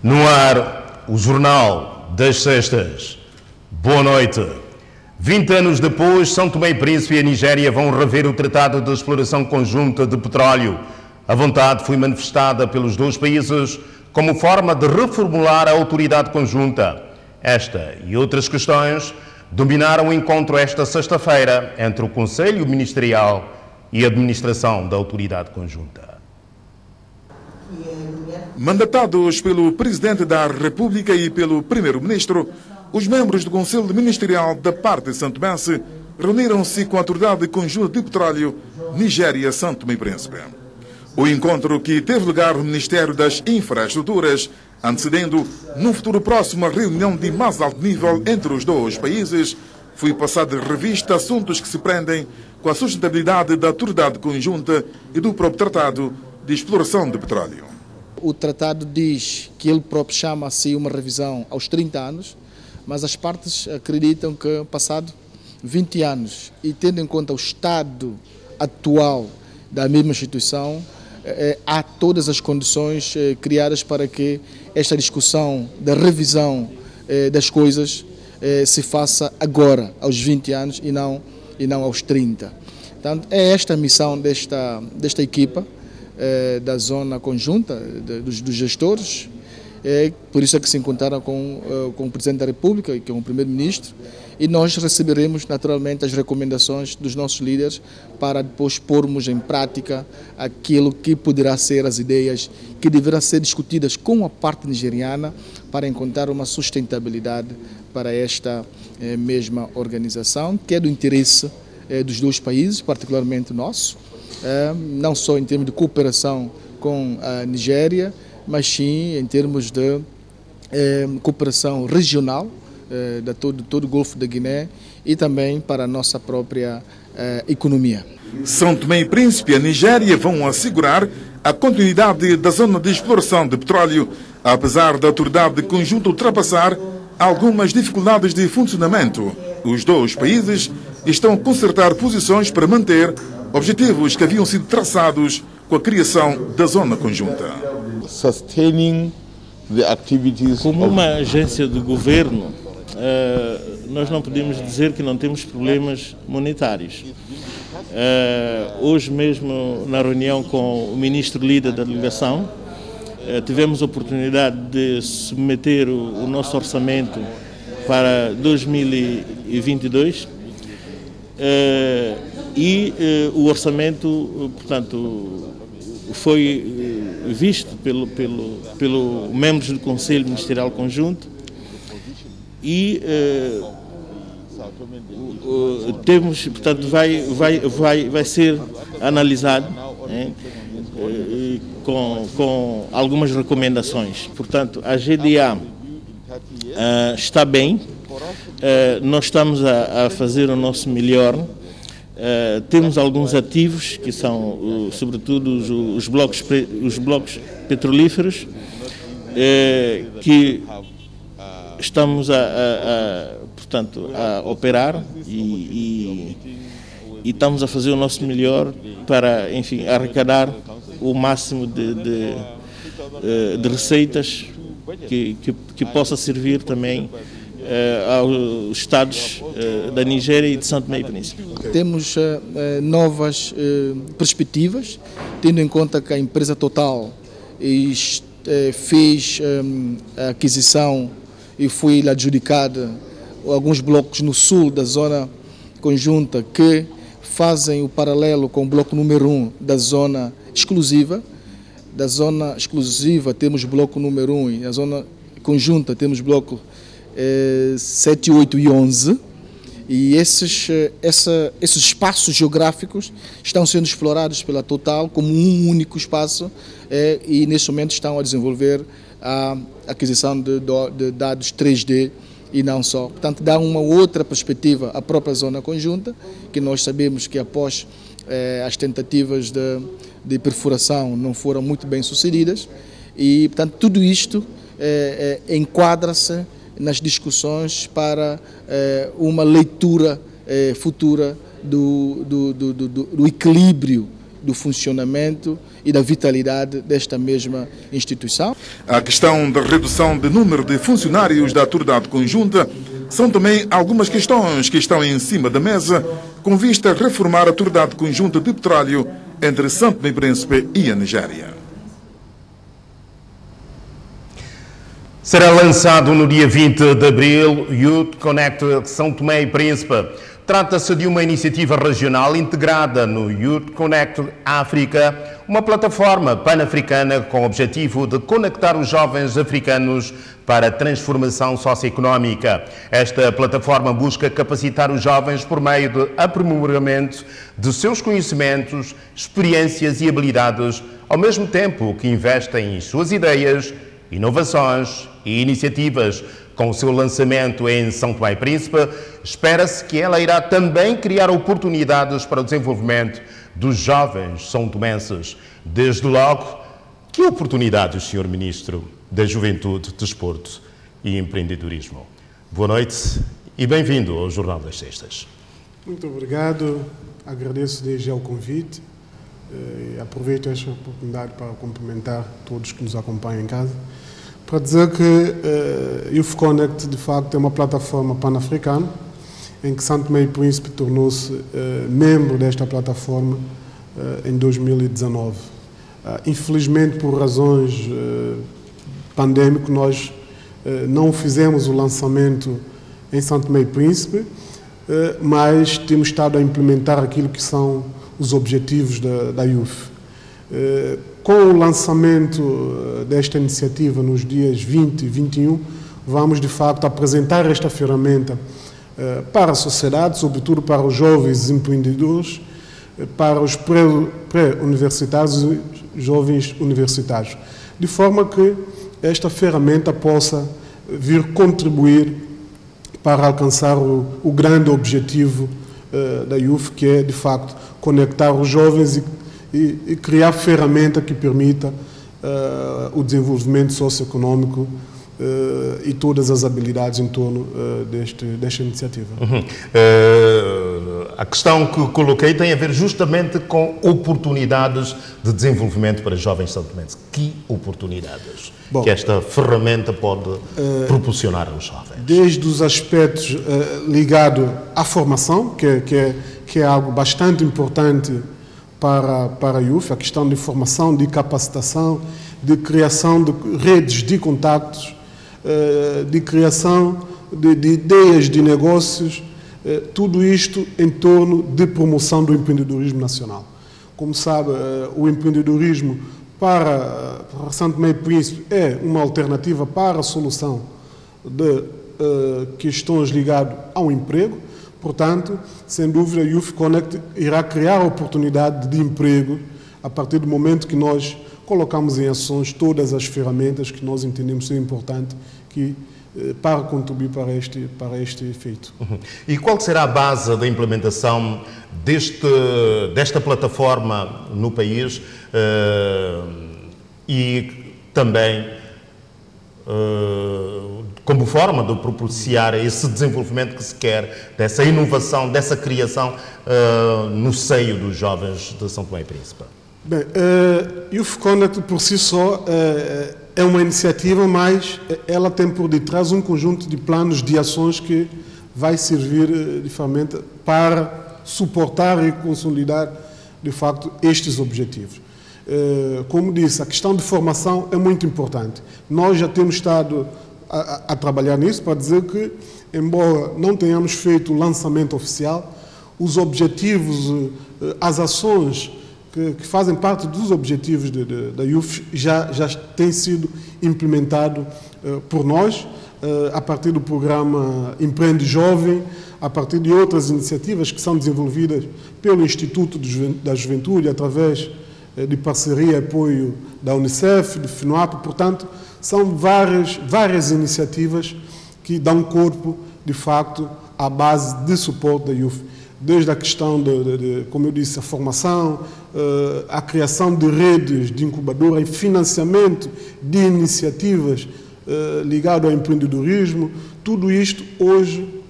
No ar, o Jornal das Sextas. Boa noite. 20 anos depois, São Tomé e Príncipe e a Nigéria vão rever o Tratado de Exploração Conjunta de Petróleo. A vontade foi manifestada pelos dois países como forma de reformular a autoridade conjunta. Esta e outras questões dominaram o encontro esta sexta-feira entre o Conselho Ministerial e a administração da autoridade conjunta. Mandatados pelo Presidente da República e pelo Primeiro-Ministro, os membros do Conselho Ministerial da parte santomense reuniram-se com a Autoridade Conjunta de Petróleo Nigéria-São Tomé e Príncipe. O encontro, que teve lugar no Ministério das Infraestruturas, antecedendo num futuro próximo a reunião de mais alto nível entre os dois países, foi passado de revista assuntos que se prendem com a sustentabilidade da Autoridade Conjunta e do próprio Tratado de Exploração de Petróleo. O tratado diz que ele próprio chama-se uma revisão aos 30 anos, mas as partes acreditam que, passado 20 anos, e tendo em conta o estado atual da mesma instituição, há todas as condições criadas para que esta discussão da revisão das coisas se faça agora, aos 20 anos, e não aos 30. Portanto, é esta a missão desta equipa, da zona conjunta, dos gestores. Por isso é que se encontraram com o Presidente da República e com o Primeiro-Ministro, e nós receberemos naturalmente as recomendações dos nossos líderes para depois pormos em prática aquilo que poderá ser as ideias que deverão ser discutidas com a parte nigeriana para encontrar uma sustentabilidade para esta mesma organização, que é do interesse dos dois países, particularmente nosso, não só em termos de cooperação com a Nigéria, mas sim em termos de cooperação regional de todo o Golfo da Guiné e também para a nossa própria economia. São Tomé e Príncipe e a Nigéria vão assegurar a continuidade da zona de exploração de petróleo, apesar da autoridade conjunta ultrapassar algumas dificuldades de funcionamento. Os dois países estão a concertar posições para manter objetivos que haviam sido traçados com a criação da zona conjunta. Como uma agência do governo, nós não podemos dizer que não temos problemas monetários. Hoje mesmo, na reunião com o ministro líder da delegação, tivemos a oportunidade de submeter o nosso orçamento para 2022 e o orçamento, portanto, foi visto pelo membros do Conselho Ministerial Conjunto e temos, portanto, vai ser analisado com algumas recomendações. Portanto, a GDA está bem, nós estamos a fazer o nosso melhor. Temos alguns ativos que são, sobretudo, os blocos petrolíferos, que estamos portanto, a operar e estamos a fazer o nosso melhor para, enfim, arrecadar o máximo de receitas que possa servir também aos estados da Nigéria e de São Tomé e Príncipe. Temos novas perspectivas, tendo em conta que a empresa Total fez a aquisição e foi adjudicada alguns blocos no sul da zona conjunta que fazem o paralelo com o bloco número 1 da zona exclusiva. Da zona exclusiva temos bloco número 1 e na zona conjunta temos bloco 7, 8 e 11, e esses espaços geográficos estão sendo explorados pela Total como um único espaço e neste momento estão a desenvolver a aquisição de dados 3D e não só. Portanto, dá uma outra perspectiva à própria zona conjunta, que nós sabemos que após as tentativas de perfuração não foram muito bem sucedidas e, portanto, tudo isto enquadra-se nas discussões para uma leitura futura do equilíbrio do funcionamento e da vitalidade desta mesma instituição. A questão da redução do número de funcionários da autoridade conjunta são também algumas questões que estão em cima da mesa com vista a reformar a autoridade conjunta de petróleo entre São Tomé e Príncipe e a Nigéria. Será lançado no dia 20 de abril Youth Connect São Tomé e Príncipe. Trata-se de uma iniciativa regional integrada no Youth Connect África, uma plataforma pan-africana com o objetivo de conectar os jovens africanos para a transformação socioeconómica. Esta plataforma busca capacitar os jovens por meio de aprimoramento de seus conhecimentos, experiências e habilidades, ao mesmo tempo que investem em suas ideias, inovações e iniciativas. Com o seu lançamento em São Tomé e Príncipe, espera-se que ela irá também criar oportunidades para o desenvolvimento dos jovens são-tomenses. Desde logo, que oportunidades, Sr. Ministro da Juventude, Desporto e Empreendedorismo? Boa noite e bem-vindo ao Jornal das Sextas. Muito obrigado, agradeço desde já o convite e aproveito esta oportunidade para cumprimentar todos que nos acompanham em casa. Para dizer que Youth Connect, de facto, é uma plataforma pan-africana, em que São Tomé e Príncipe tornou-se membro desta plataforma em 2019. Infelizmente, por razões pandêmicas, nós não fizemos o lançamento em São Tomé e Príncipe, mas temos estado a implementar aquilo que são os objetivos da Youth. Com o lançamento desta iniciativa nos dias 20 e 21, vamos de facto apresentar esta ferramenta para a sociedade, sobretudo para os jovens empreendedores, para os pré-universitários e jovens universitários, de forma que esta ferramenta possa vir contribuir para alcançar o grande objetivo da Youth, que é de facto conectar os jovens e criar ferramenta que permita o desenvolvimento socioeconômico e todas as habilidades em torno desta iniciativa. A questão que coloquei tem a ver justamente com oportunidades de desenvolvimento para jovens santomenses. Que oportunidades que esta ferramenta pode proporcionar aos jovens? Desde os aspectos ligados à formação, que é algo bastante importante para a Youth, a questão de formação, de capacitação, de criação de redes de contactos, de criação de ideias de negócios, tudo isto em torno de promoção do empreendedorismo nacional. Como sabe, o empreendedorismo para São Tomé e Príncipe é uma alternativa para a solução de questões ligadas ao emprego. Portanto, sem dúvida, a Youth Connect irá criar oportunidade de emprego a partir do momento que nós colocamos em ações todas as ferramentas que nós entendemos ser importante para contribuir para este efeito. E qual será a base da implementação desta plataforma no país e também como forma de propiciar esse desenvolvimento que se quer, dessa inovação, dessa criação no seio dos jovens de São Tomé e Príncipe? Bem, Youth Connect por si só é uma iniciativa, mas ela tem por detrás um conjunto de planos de ações que vai servir de ferramenta para suportar e consolidar, de facto, estes objetivos. Como disse, a questão de formação é muito importante. Nós já temos estado a trabalhar nisso para dizer que, embora não tenhamos feito o lançamento oficial, os objetivos, as ações que fazem parte dos objetivos da Youth já têm sido implementados por nós, a partir do programa Empreende Jovem, a partir de outras iniciativas que são desenvolvidas pelo Instituto da Juventude, através de parceria e apoio da Unicef, do FINUAP. Portanto, são várias iniciativas que dão corpo, de facto, à base de suporte da Youth. Desde a questão como eu disse, a formação, a criação de redes de incubadora e financiamento de iniciativas ligadas ao empreendedorismo, tudo isto hoje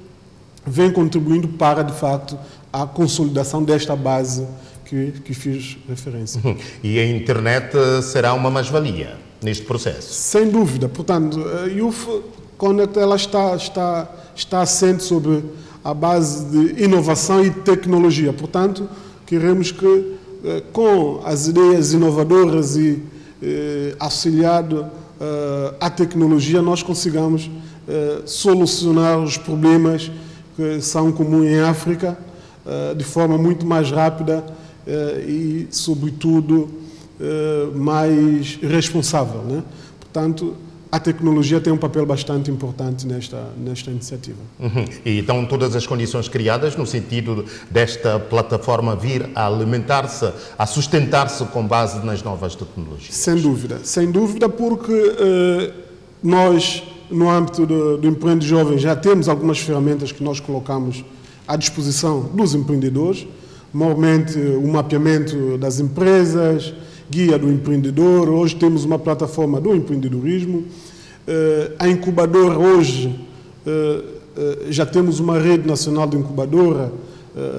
vem contribuindo para, de facto, a consolidação desta base que fiz referência. E a internet será uma mais-valia neste processo? Sem dúvida. Portanto, a Youth Connect ela está assente sobre a base de inovação e tecnologia. Portanto, queremos que, com as ideias inovadoras e auxiliado à tecnologia, nós consigamos solucionar os problemas que são comuns em África de forma muito mais rápida e, sobretudo, mais responsável, né? Portanto, a tecnologia tem um papel bastante importante nesta iniciativa. E estão todas as condições criadas no sentido desta plataforma vir a alimentar-se, a sustentar-se com base nas novas tecnologias? Sem dúvida, porque nós, no âmbito do Empreende Jovem, já temos algumas ferramentas que nós colocamos à disposição dos empreendedores, normalmente o mapeamento das empresas, guia do empreendedor. Hoje temos uma plataforma do empreendedorismo. A incubadora hoje, já temos uma rede nacional de incubadora.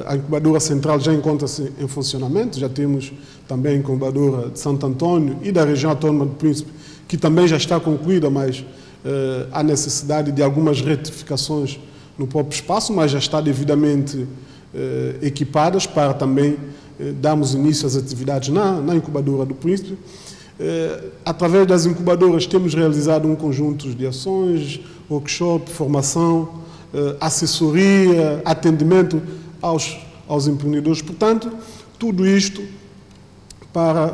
A incubadora central já encontra-se em funcionamento. Já temos também a incubadora de Santo Antônio e da região autônoma do Príncipe, que também já está concluída, mas há necessidade de algumas retificações no próprio espaço, mas já está devidamente equipadas para também darmos início às atividades na incubadora do Príncipe. Através das incubadoras temos realizado um conjunto de ações, workshop, formação, assessoria, atendimento aos empreendedores. Portanto, tudo isto para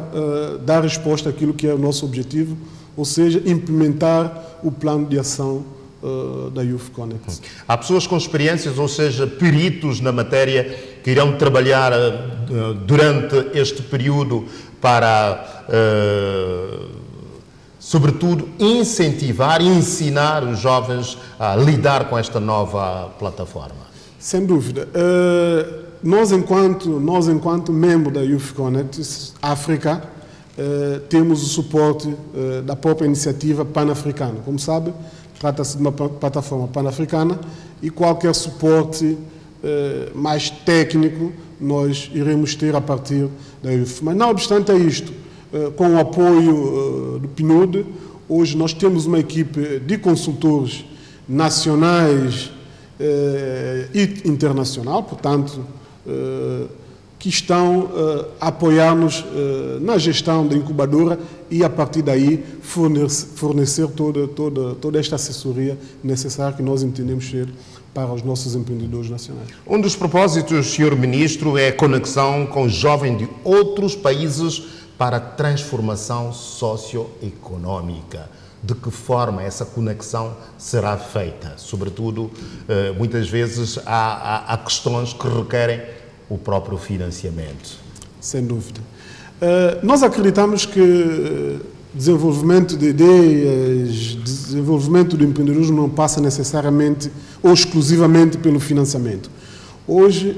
dar resposta àquilo que é o nosso objetivo, ou seja, implementar o plano de ação da Youth Connect. Há pessoas com experiências, ou seja, peritos na matéria, que irão trabalhar durante este período para, sobretudo, incentivar e ensinar os jovens a lidar com esta nova plataforma? Sem dúvida. Nós, enquanto membro da Youth Connect África, temos o suporte da própria iniciativa pan-africana. Como sabe, trata-se de uma plataforma pan-africana e qualquer suporte mais técnico nós iremos ter a partir da Youth. Mas, não obstante a isto, com o apoio do PNUD, hoje nós temos uma equipe de consultores nacionais e internacional, portanto, que estão a apoiar-nos na gestão da incubadora e, a partir daí, fornecer toda esta assessoria necessária que nós entendemos ser para os nossos empreendedores nacionais. Um dos propósitos, Sr. Ministro, é a conexão com jovens de outros países para a transformação socioeconómica. De que forma essa conexão será feita? Sobretudo, muitas vezes há questões que requerem o próprio financiamento. Sem dúvida. Nós acreditamos que desenvolvimento de ideias, desenvolvimento do empreendedorismo não passa necessariamente ou exclusivamente pelo financiamento. Hoje,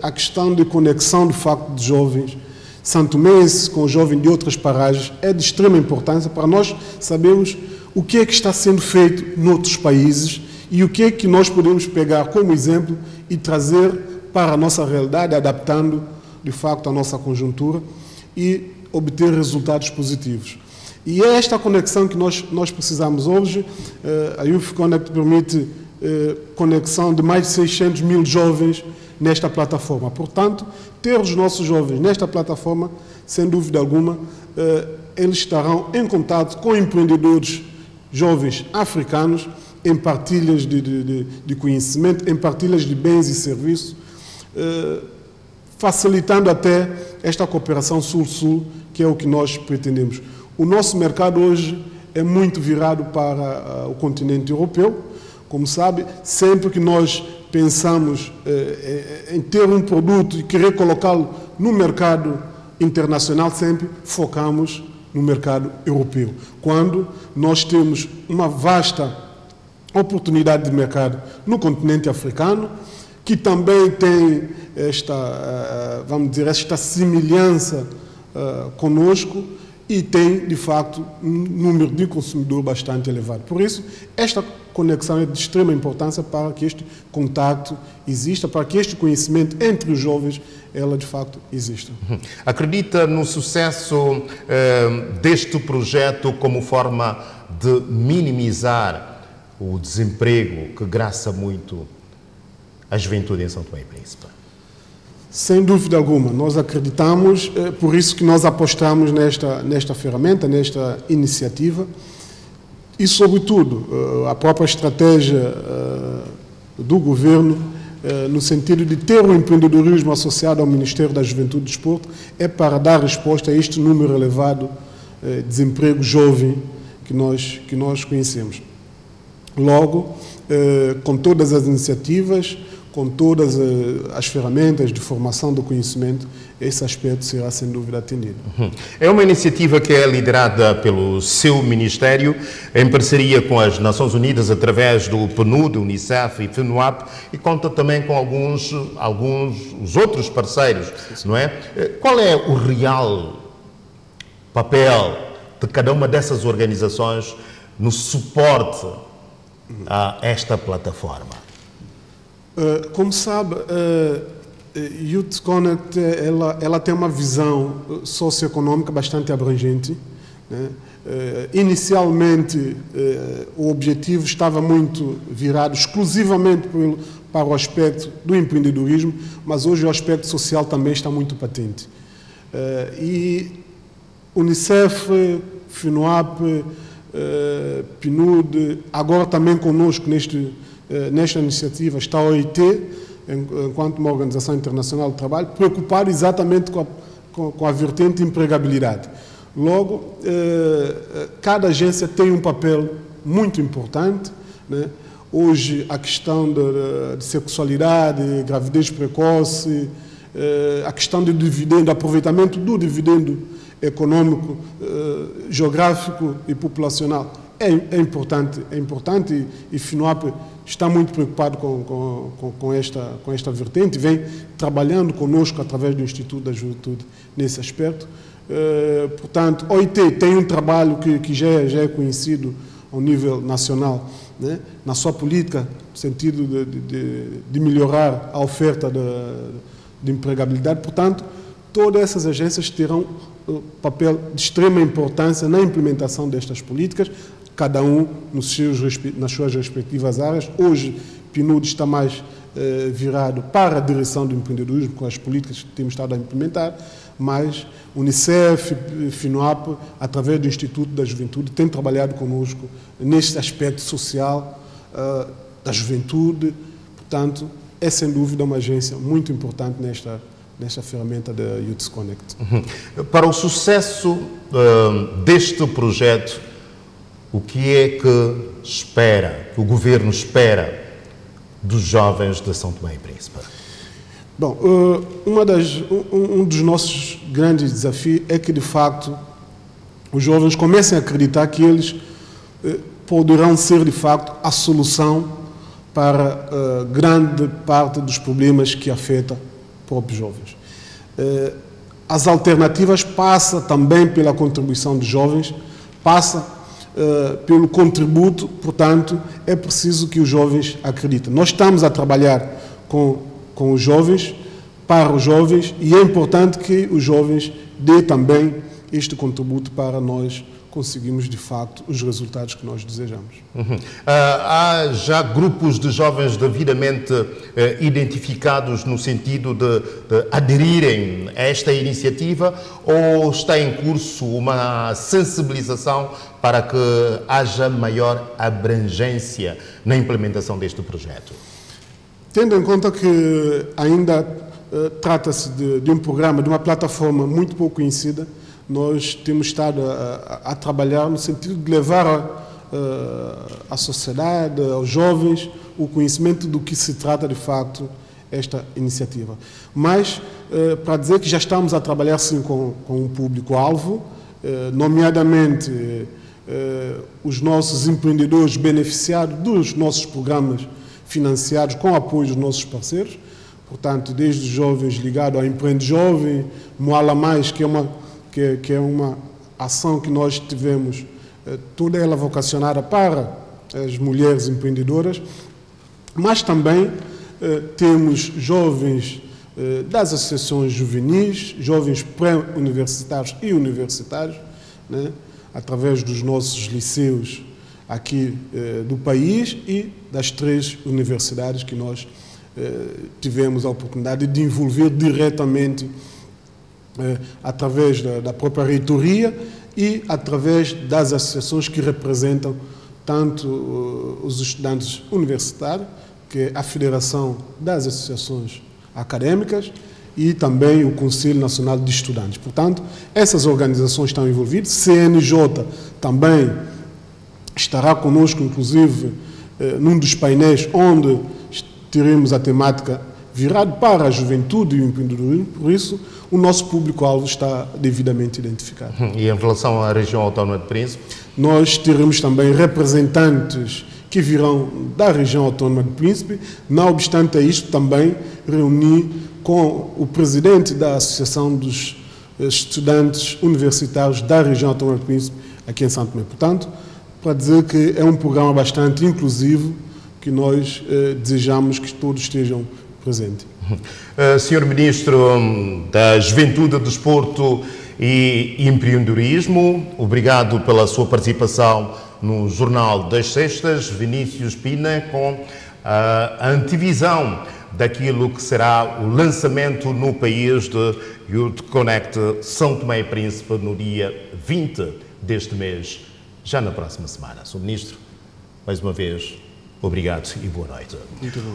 a questão de conexão, de facto, de jovens santomenses com jovens de outras paragens é de extrema importância para nós sabermos o que é que está sendo feito noutros países e o que é que nós podemos pegar como exemplo e trazer para a nossa realidade, adaptando, de facto, a nossa conjuntura e obter resultados positivos. E é esta conexão que nós precisamos hoje. A Youth Connect permite conexão de mais de 600 mil jovens nesta plataforma. Portanto, ter os nossos jovens nesta plataforma, sem dúvida alguma, eles estarão em contato com empreendedores jovens africanos, em partilhas de conhecimento, em partilhas de bens e serviços, facilitando até esta cooperação sul-sul, que é o que nós pretendemos. O nosso mercado hoje é muito virado para o continente europeu. Como sabe, sempre que nós pensamos em ter um produto e querer colocá-lo no mercado internacional, sempre focamos no mercado europeu. Quando nós temos uma vasta oportunidade de mercado no continente africano, que também tem vamos dizer, esta semelhança conosco e tem, de facto, um número de consumidor bastante elevado. Por isso, esta conexão é de extrema importância para que este contacto exista, para que este conhecimento entre os jovens, ela de facto exista. Acredita no sucesso deste projeto como forma de minimizar o desemprego que graça muito a juventude em São Tomé e Príncipe? Sem dúvida alguma, nós acreditamos, por isso que nós apostamos nesta ferramenta, nesta iniciativa e, sobretudo, a própria estratégia do Governo no sentido de ter o empreendedorismo associado ao Ministério da Juventude e Desporto, é para dar resposta a este número elevado de desemprego jovem que nós conhecemos. Logo, com todas as iniciativas, com todas as ferramentas de formação do conhecimento, esse aspecto será sem dúvida atendido. É uma iniciativa que é liderada pelo seu Ministério, em parceria com as Nações Unidas, através do PNUD, Unicef e FNUAP, e conta também com alguns os outros parceiros, não é? Qual é o real papel de cada uma dessas organizações no suporte a esta plataforma? Como sabe, Youth Connect ela tem uma visão socioeconômica bastante abrangente, né? Inicialmente, o objetivo estava muito virado exclusivamente para o aspecto do empreendedorismo, mas hoje o aspecto social também está muito patente. E Unicef, FNUAP, PNUD, agora também conosco nesta iniciativa está a OIT, enquanto uma organização internacional de trabalho, preocupada exatamente com a vertente de empregabilidade. Logo, cada agência tem um papel muito importante, né? Hoje, a questão de sexualidade, gravidez precoce, a questão do dividendo, aproveitamento do dividendo econômico, geográfico e populacional é importante e FNUAP está muito preocupado com esta vertente, vem trabalhando conosco através do Instituto da Juventude nesse aspecto. Portanto, a OIT tem um trabalho que já é conhecido ao nível nacional, né? Na sua política, no sentido de melhorar a oferta de empregabilidade. Portanto, todas essas agências terão papel de extrema importância na implementação destas políticas, cada um nas suas respectivas áreas. Hoje, PNUD está mais virado para a direção do empreendedorismo, com as políticas que temos estado a implementar, mas Unicef, FNUAP, através do Instituto da Juventude, tem trabalhado conosco neste aspecto social da juventude. Portanto, é sem dúvida uma agência muito importante nesta ferramenta da Youth Connect. Para o sucesso deste projeto, o que é que o Governo espera dos jovens de São Tomé e Príncipe? Bom, um dos nossos grandes desafios é que, de facto, os jovens comecem a acreditar que eles poderão ser, de facto, a solução para grande parte dos problemas que afetam próprios jovens. As alternativas passam também pela contribuição dos jovens, passa pelo contributo, portanto, é preciso que os jovens acreditem. Nós estamos a trabalhar com os jovens, para os jovens, e é importante que os jovens dê também este contributo para nós conseguirmos, de facto, os resultados que nós desejamos. Há já grupos de jovens devidamente identificados no sentido de aderirem a esta iniciativa, ou está em curso uma sensibilização para que haja maior abrangência na implementação deste projeto? Tendo em conta que ainda trata-se de um programa, de uma plataforma muito pouco conhecida, nós temos estado a trabalhar no sentido de levar à sociedade, aos jovens, o conhecimento do que se trata de facto esta iniciativa. Mas, para dizer que já estamos a trabalhar sim com um público-alvo, nomeadamente os nossos empreendedores beneficiados dos nossos programas financiados com apoio dos nossos parceiros, portanto, desde os jovens ligados ao Empreende Jovem, Moala Mais, que é uma ação que nós tivemos, toda ela vocacionada para as mulheres empreendedoras, mas também temos jovens das associações juvenis, jovens pré-universitários e universitários, né, através dos nossos liceus aqui do país e das 3 universidades que nós tivemos a oportunidade de envolver diretamente através da própria reitoria e através das associações que representam tanto os estudantes universitários, que é a Federação das Associações Acadêmicas, e também o Conselho Nacional de Estudantes. Portanto, essas organizações estão envolvidas. CNJ também estará conosco, inclusive, num dos painéis onde teremos a temática virada para a juventude e o empreendedorismo. Por isso, o nosso público-alvo está devidamente identificado. E em relação à região autónoma de Príncipe? Nós teremos também representantes que virão da região autónoma de Príncipe. Não obstante isto, também reuni com o presidente da Associação dos Estudantes Universitários da região autónoma de Príncipe, aqui em Santo Tomé. Portanto, para dizer que é um programa bastante inclusivo, que nós desejamos que todos estejam presentes. Senhor Ministro da Juventude, Desporto e Empreendedorismo, obrigado pela sua participação no Jornal das Sextas. Vinícius Pina, com a antevisão daquilo que será o lançamento no país de Youth Connect São Tomé e Príncipe no dia 20 deste mês, já na próxima semana. Senhor Ministro, mais uma vez, obrigado e boa noite.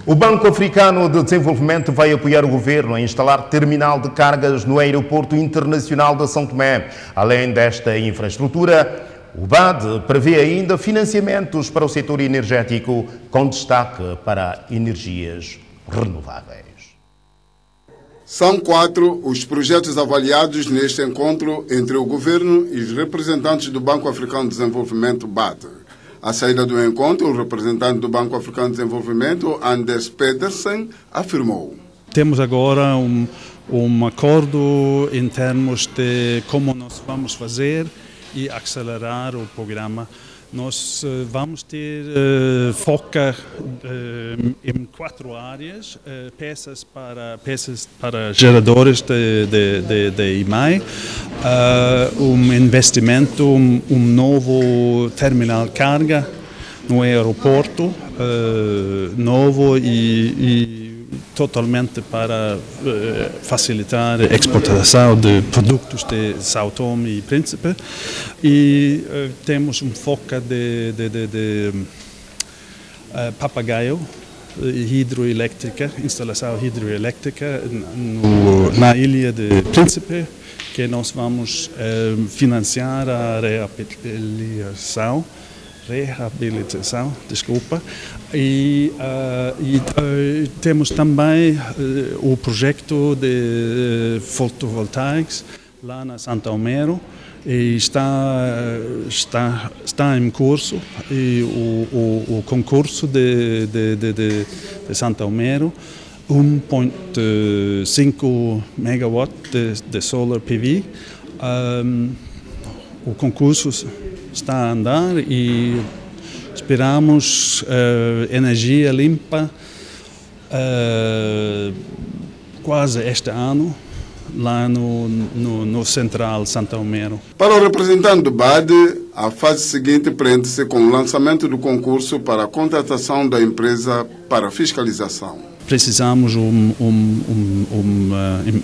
O Banco Africano de Desenvolvimento vai apoiar o governo a instalar terminal de cargas no Aeroporto Internacional de São Tomé. Além desta infraestrutura, o BAD prevê ainda financiamentos para o setor energético, com destaque para energias renováveis. São 4 os projetos avaliados neste encontro entre o governo e os representantes do Banco Africano de Desenvolvimento, BAD. À saída do encontro, o representante do Banco Africano de Desenvolvimento, Anders Pedersen, afirmou: temos agora um acordo em termos de como nós vamos fazer e acelerar o programa. Nós vamos ter foco em 4 áreas: peças para geradores de IMAI, investimento, novo terminal de carga no aeroporto, novo e totalmente para facilitar a exportação de produtos de São Tomé e Príncipe, e temos um foco de papagaio hidroelétrica, instalação hidroelétrica na ilha de Príncipe, que nós vamos financiar a reabilitação, desculpa, e temos também o projeto de fotovoltaicos lá na Santa Omero, e está em curso e o concurso de Santa Omero, 1.5 megawatt de solar PV. O concurso está a andar e esperamos energia limpa quase este ano lá no Central Santa Omero. Para o representante do BAD, a fase seguinte prende-se com o lançamento do concurso para a contratação da empresa para fiscalização. Precisamos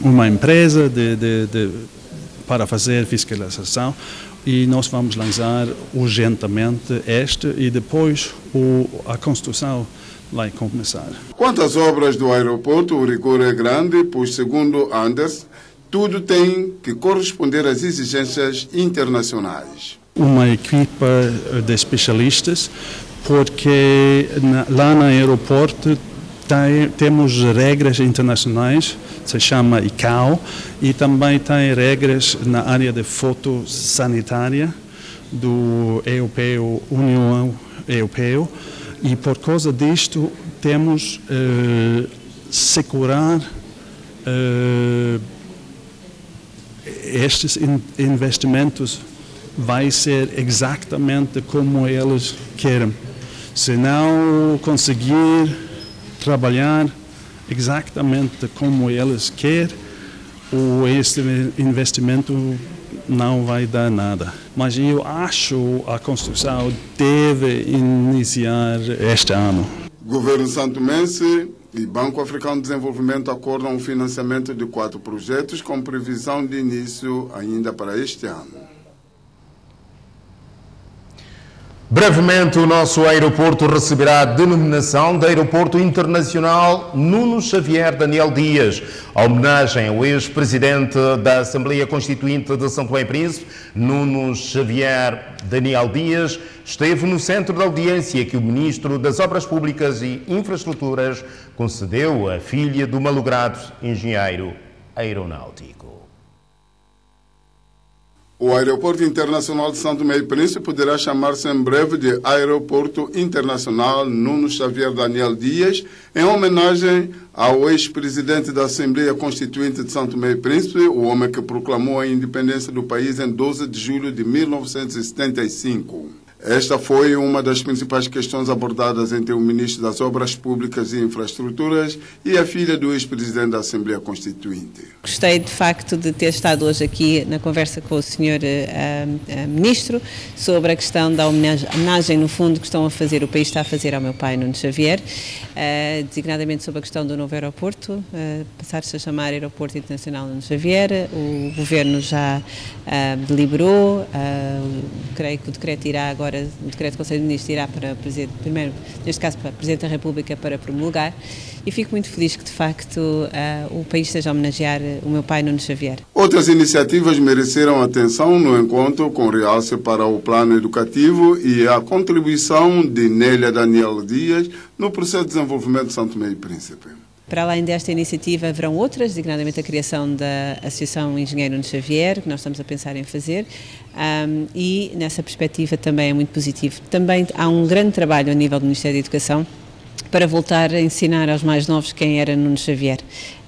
uma empresa para fazer fiscalização, e nós vamos lançar urgentemente e depois a construção vai começar. Quanto às obras do aeroporto, o rigor é grande, pois, segundo Anders, tudo tem que corresponder às exigências internacionais. Uma equipa de especialistas, porque lá no aeroporto temos regras internacionais, se chama ICAO, e também tem regras na área de fotossanitária do União Europeia, e por causa disto temos segurar estes investimentos vai ser exatamente como eles querem. Se não conseguir trabalhar exatamente como eles querem, este investimento não vai dar nada. Mas eu acho que a construção deve iniciar este ano. Governo santomense e Banco Africano de Desenvolvimento acordam o financiamento de 4 projetos com previsão de início ainda para este ano. Brevemente, o nosso aeroporto receberá a denominação de Aeroporto Internacional Nuno Xavier Daniel Dias, a homenagem ao ex-presidente da Assembleia Constituinte de São Tomé e Príncipe, Nuno Xavier Daniel Dias, esteve no centro da audiência que o Ministro das Obras Públicas e Infraestruturas concedeu à filha do malogrado engenheiro aeronáutico. O Aeroporto Internacional de São Tomé e Príncipe poderá chamar-se em breve de Aeroporto Internacional Nuno Xavier Daniel Dias, em homenagem ao ex-presidente da Assembleia Constituinte de São Tomé e Príncipe, o homem que proclamou a independência do país em 12 de julho de 1975. Esta foi uma das principais questões abordadas entre o Ministro das Obras Públicas e Infraestruturas e a filha do ex-presidente da Assembleia Constituinte. Gostei, de facto, de ter estado hoje aqui na conversa com o Sr. Ministro sobre a questão da homenagem, no fundo, que estão a fazer, o país está a fazer ao meu pai, Nuno Xavier, designadamente sobre a questão do novo aeroporto, passar-se a chamar Aeroporto Internacional Nuno Xavier. O Governo já deliberou, creio que o decreto irá agora, o decreto do Conselho de Ministros irá para o Presidente, primeiro, neste caso para o Presidente da República, para promulgar, e fico muito feliz que, de facto, o país esteja a homenagear o meu pai, Nuno Xavier. Outras iniciativas mereceram atenção no encontro, com realce para o plano educativo e a contribuição de Nélia Daniel Dias no processo de desenvolvimento de São Tomé e Príncipe. Para além desta iniciativa, haverão outras, designadamente a criação da Associação Engenheiro Nuno Xavier, que nós estamos a pensar em fazer, e nessa perspectiva também é muito positivo. Também há um grande trabalho a nível do Ministério da Educação para voltar a ensinar aos mais novos quem era Nuno Xavier.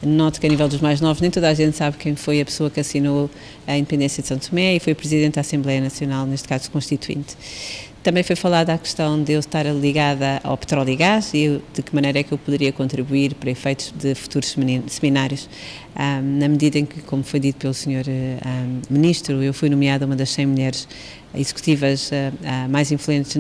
Noto que a nível dos mais novos nem toda a gente sabe quem foi a pessoa que assinou a independência de São Tomé e foi Presidente da Assembleia Nacional, neste caso Constituinte. Também foi falada a questão de eu estar ligada ao petróleo e gás e de que maneira é que eu poderia contribuir para efeitos de futuros seminários. Na medida em que, como foi dito pelo Sr. Ministro, eu fui nomeada uma das 100 mulheres executivas mais influentes,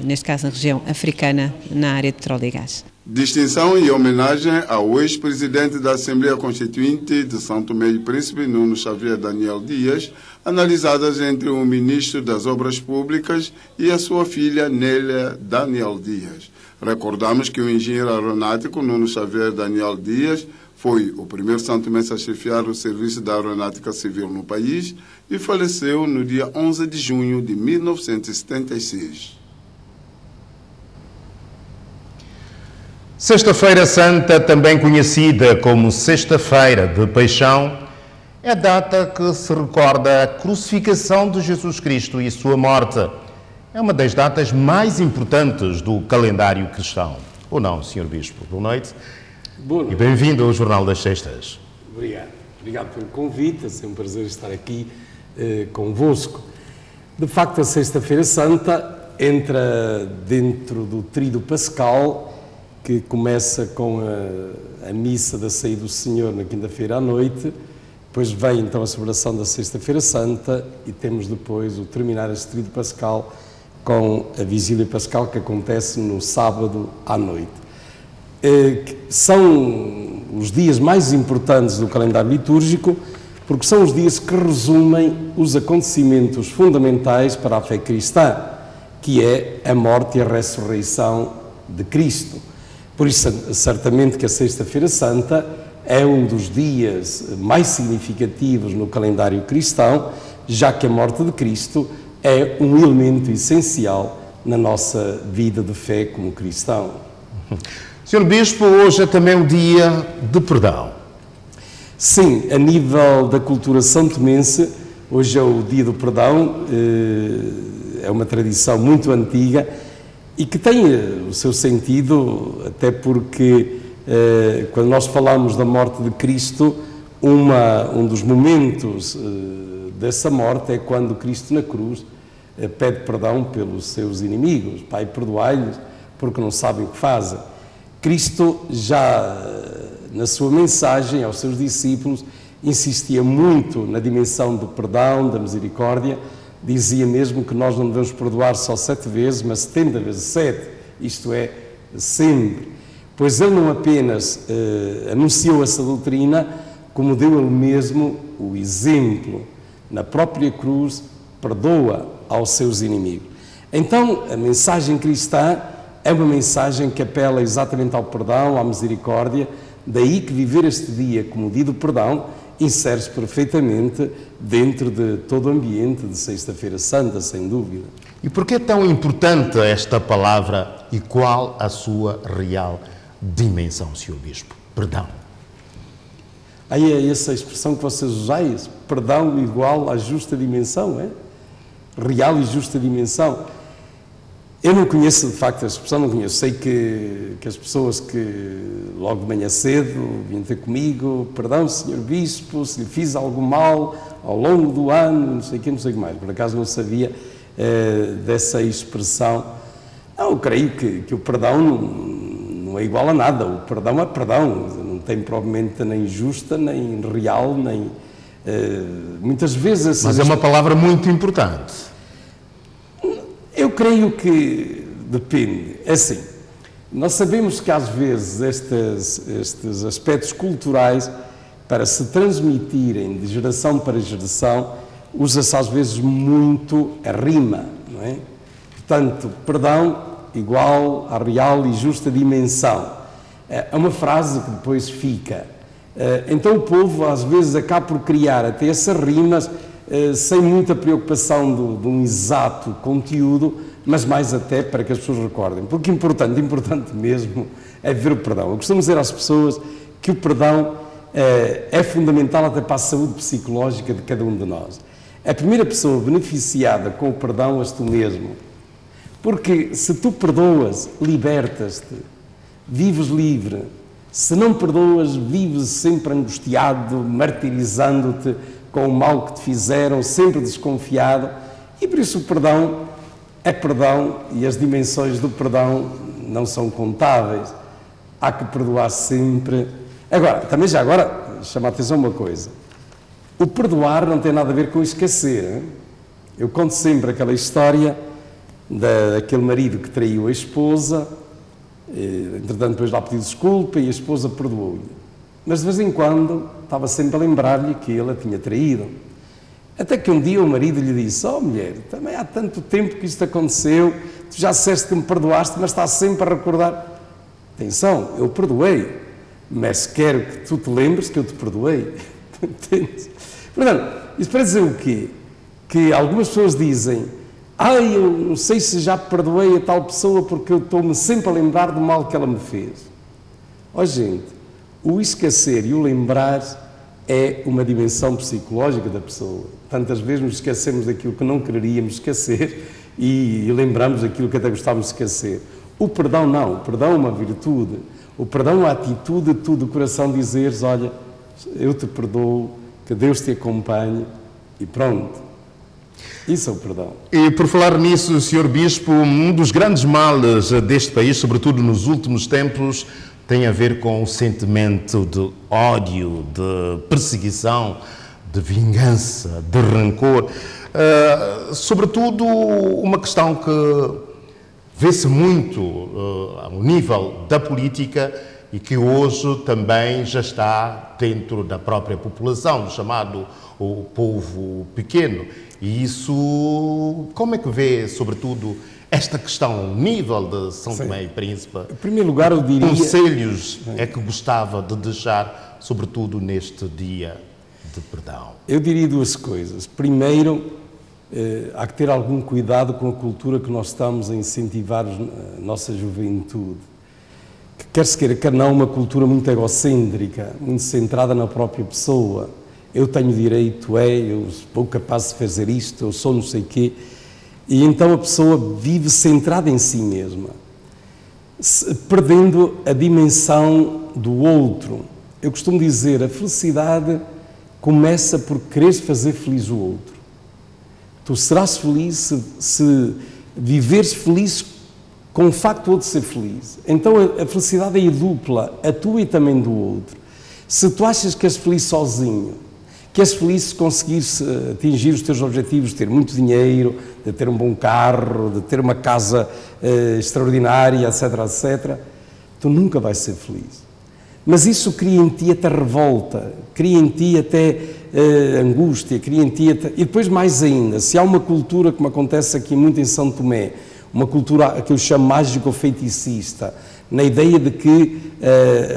neste caso na região africana, na área de petróleo e gás. Distinção e homenagem ao ex-presidente da Assembleia Constituinte de São Tomé e Príncipe, Nuno Xavier Daniel Dias, analisadas entre o Ministro das Obras Públicas e a sua filha Nélia Daniel Dias. Recordamos que o engenheiro aeronáutico Nuno Xavier Daniel Dias foi o primeiro santomense a chefiar o serviço da aeronáutica civil no país e faleceu no dia 11 de junho de 1976. Sexta-feira Santa, também conhecida como Sexta-feira de Paixão, é a data que se recorda a crucificação de Jesus Cristo e sua morte. É uma das datas mais importantes do calendário cristão. Ou não, Sr. Bispo? Boa noite. Boa noite. E bem-vindo ao Jornal das Sextas. Obrigado. Obrigado pelo convite. É sempre um prazer estar aqui convosco. De facto, a Sexta-feira Santa entra dentro do Tríduo Pascal, que começa com a missa da Ceia do Senhor na quinta-feira à noite, depois vem então a celebração da Sexta-feira Santa e temos depois o terminar este Tríduo Pascal com a Vigília Pascal, que acontece no sábado à noite. São os dias mais importantes do calendário litúrgico, porque são os dias que resumem os acontecimentos fundamentais para a fé cristã, que é a morte e a ressurreição de Cristo. Por isso, certamente que a Sexta-feira Santa é um dos dias mais significativos no calendário cristão, já que a morte de Cristo é um elemento essencial na nossa vida de fé como cristão. Sr. Bispo, hoje é também o dia de perdão. Sim, a nível da cultura santomense, hoje é o dia do perdão, é uma tradição muito antiga, e que tem o seu sentido, até porque quando nós falamos da morte de Cristo, um dos momentos dessa morte é quando Cristo na cruz pede perdão pelos seus inimigos. Pai, perdoai-lhes, porque não sabem o que fazem. Cristo já na sua mensagem aos seus discípulos insistia muito na dimensão do perdão, da misericórdia, dizia mesmo que nós não devemos perdoar só 7 vezes, mas 70 vezes 7, isto é, sempre. Pois ele não apenas anunciou essa doutrina, como deu ele mesmo o exemplo. Na própria cruz, perdoa aos seus inimigos. Então, a mensagem cristã é uma mensagem que apela exatamente ao perdão, à misericórdia, daí que viver este dia como dia do perdão insere-se perfeitamente dentro de todo o ambiente de Sexta-feira Santa, sem dúvida. E por que é tão importante esta palavra e qual a sua real dimensão, Sr. Bispo? Perdão. Aí é essa expressão que vocês usam, perdão igual à justa dimensão, é? Real e justa dimensão. Eu não conheço, de facto, a expressão, não conheço. Sei que as pessoas que logo de manhã cedo vinham ter comigo, perdão, Sr. Bispo, se lhe fiz algum mal ao longo do ano, não sei o que mais. Por acaso não sabia dessa expressão. Não, eu creio que o perdão não é igual a nada. O perdão é perdão. Não tem propriamente nem justa, nem real, nem... muitas vezes... Mas é uma palavra muito importante. Eu creio que depende. É assim, nós sabemos que às vezes estes aspectos culturais, para se transmitirem de geração para geração, usa-se às vezes muito a rima, não é? Portanto, perdão igual à real e justa dimensão. É uma frase que depois fica. Então o povo às vezes acaba por criar até essas rimas sem muita preocupação de um exato conteúdo, mas mais até para que as pessoas recordem. Porque importante mesmo é ver o perdão. Eu costumo dizer às pessoas que o perdão é fundamental até para a saúde psicológica de cada um de nós. A primeira pessoa beneficiada com o perdão és tu mesmo. Porque se tu perdoas, libertas-te, vives livre. Se não perdoas, vives sempre angustiado, martirizando-te com o mal que te fizeram, sempre desconfiado. E por isso o perdão é perdão e as dimensões do perdão não são contáveis. Há que perdoar sempre. Agora, também já agora, chama a atenção uma coisa. O perdoar não tem nada a ver com esquecer. Hein? Eu conto sempre aquela história daquele marido que traiu a esposa, entretanto depois lá pediu desculpa e a esposa perdoou-lhe. Mas de vez em quando estava sempre a lembrar-lhe que ele a tinha traído. Até que um dia o marido lhe disse: "Oh mulher, também há tanto tempo que isto aconteceu, tu já disseste que me perdoaste, mas estás sempre a recordar." Atenção, eu perdoei, mas quero que tu te lembres que eu te perdoei. Entendes? Portanto, isso para dizer o quê? Que algumas pessoas dizem: eu não sei se já perdoei a tal pessoa porque eu estou-me sempre a lembrar do mal que ela me fez. Ó gente, o esquecer e o lembrar é uma dimensão psicológica da pessoa. Tantas vezes nos esquecemos daquilo que não quereríamos esquecer e lembramos aquilo que até gostávamos de esquecer. O perdão não, o perdão é uma virtude. O perdão é a atitude de tu do coração dizeres: olha, eu te perdoo, que Deus te acompanhe e pronto. Isso é o perdão. E por falar nisso, Sr. Bispo, um dos grandes males deste país, sobretudo nos últimos tempos, tem a ver com o sentimento de ódio, de perseguição, de vingança, de rancor. Sobretudo uma questão que vê-se muito ao nível da política e que hoje também já está dentro da própria população, chamado o povo pequeno. E isso, como é que vê, sobretudo, esta questão ao nível de São Tomé e Príncipe? Em primeiro lugar, eu diria... Conselhos é que gostava de deixar, sobretudo neste dia de perdão? Eu diria duas coisas. Primeiro, há que ter algum cuidado com a cultura que nós estamos a incentivar a nossa juventude. Que quer se queira, quer não, uma cultura muito egocêntrica, muito centrada na própria pessoa. Eu tenho direito, eu sou capaz de fazer isto, eu sou não sei o quê. E então a pessoa vive centrada em si mesma, perdendo a dimensão do outro. Eu costumo dizer, a felicidade começa por querer fazer feliz o outro. Tu serás feliz se viveres feliz com o facto de outro ser feliz, então a felicidade é dupla, a tua e também do outro. Se tu achas que és feliz sozinho, que és feliz se conseguires atingir os teus objetivos, de ter muito dinheiro, de ter um bom carro, de ter uma casa extraordinária, etc, etc, tu nunca vais ser feliz. Mas isso cria em ti até revolta, cria em ti até angústia, cria em ti até... E depois mais ainda, se há uma cultura, como acontece aqui muito em São Tomé, uma cultura que eu chamo mágico-feticista, na ideia de que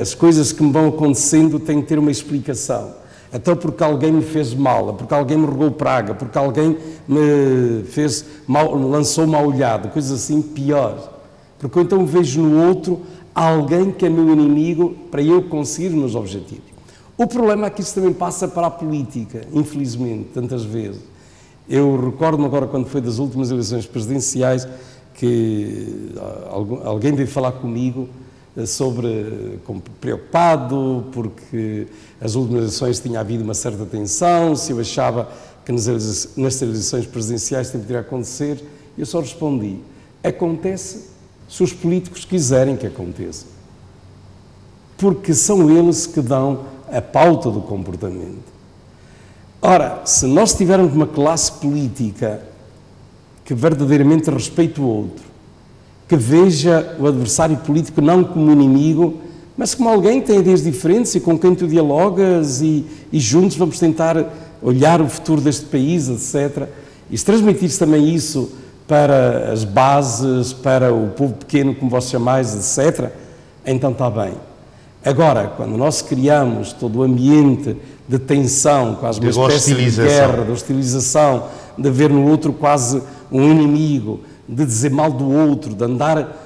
as coisas que me vão acontecendo têm que ter uma explicação. Até porque alguém me fez mal, porque alguém me regou praga, porque alguém me fez mal, lançou uma olhada, coisas assim piores. Porque eu então vejo no outro alguém que é meu inimigo para eu conseguir os meus objetivos. O problema é que isso também passa para a política, infelizmente, tantas vezes. Eu recordo-me agora, quando foi das últimas eleições presidenciais, que alguém veio falar comigo preocupado, porque as últimas eleições tinha havido uma certa tensão, se eu achava que nas eleições presidenciais tem que acontecer. Eu só respondi, acontece se os políticos quiserem que aconteça. Porque são eles que dão a pauta do comportamento. Ora, se nós tivermos uma classe política que verdadeiramente respeite o outro, que veja o adversário político não como inimigo, mas como alguém que tem ideias diferentes e com quem tu dialogas e juntos vamos tentar olhar o futuro deste país, etc. E se transmitires também isso para as bases, para o povo pequeno, como vós chamais, etc., então está bem. Agora, quando nós criamos todo o ambiente de tensão, quase uma espécie de guerra, de hostilização, de ver no outro quase um inimigo, de dizer mal do outro, de andar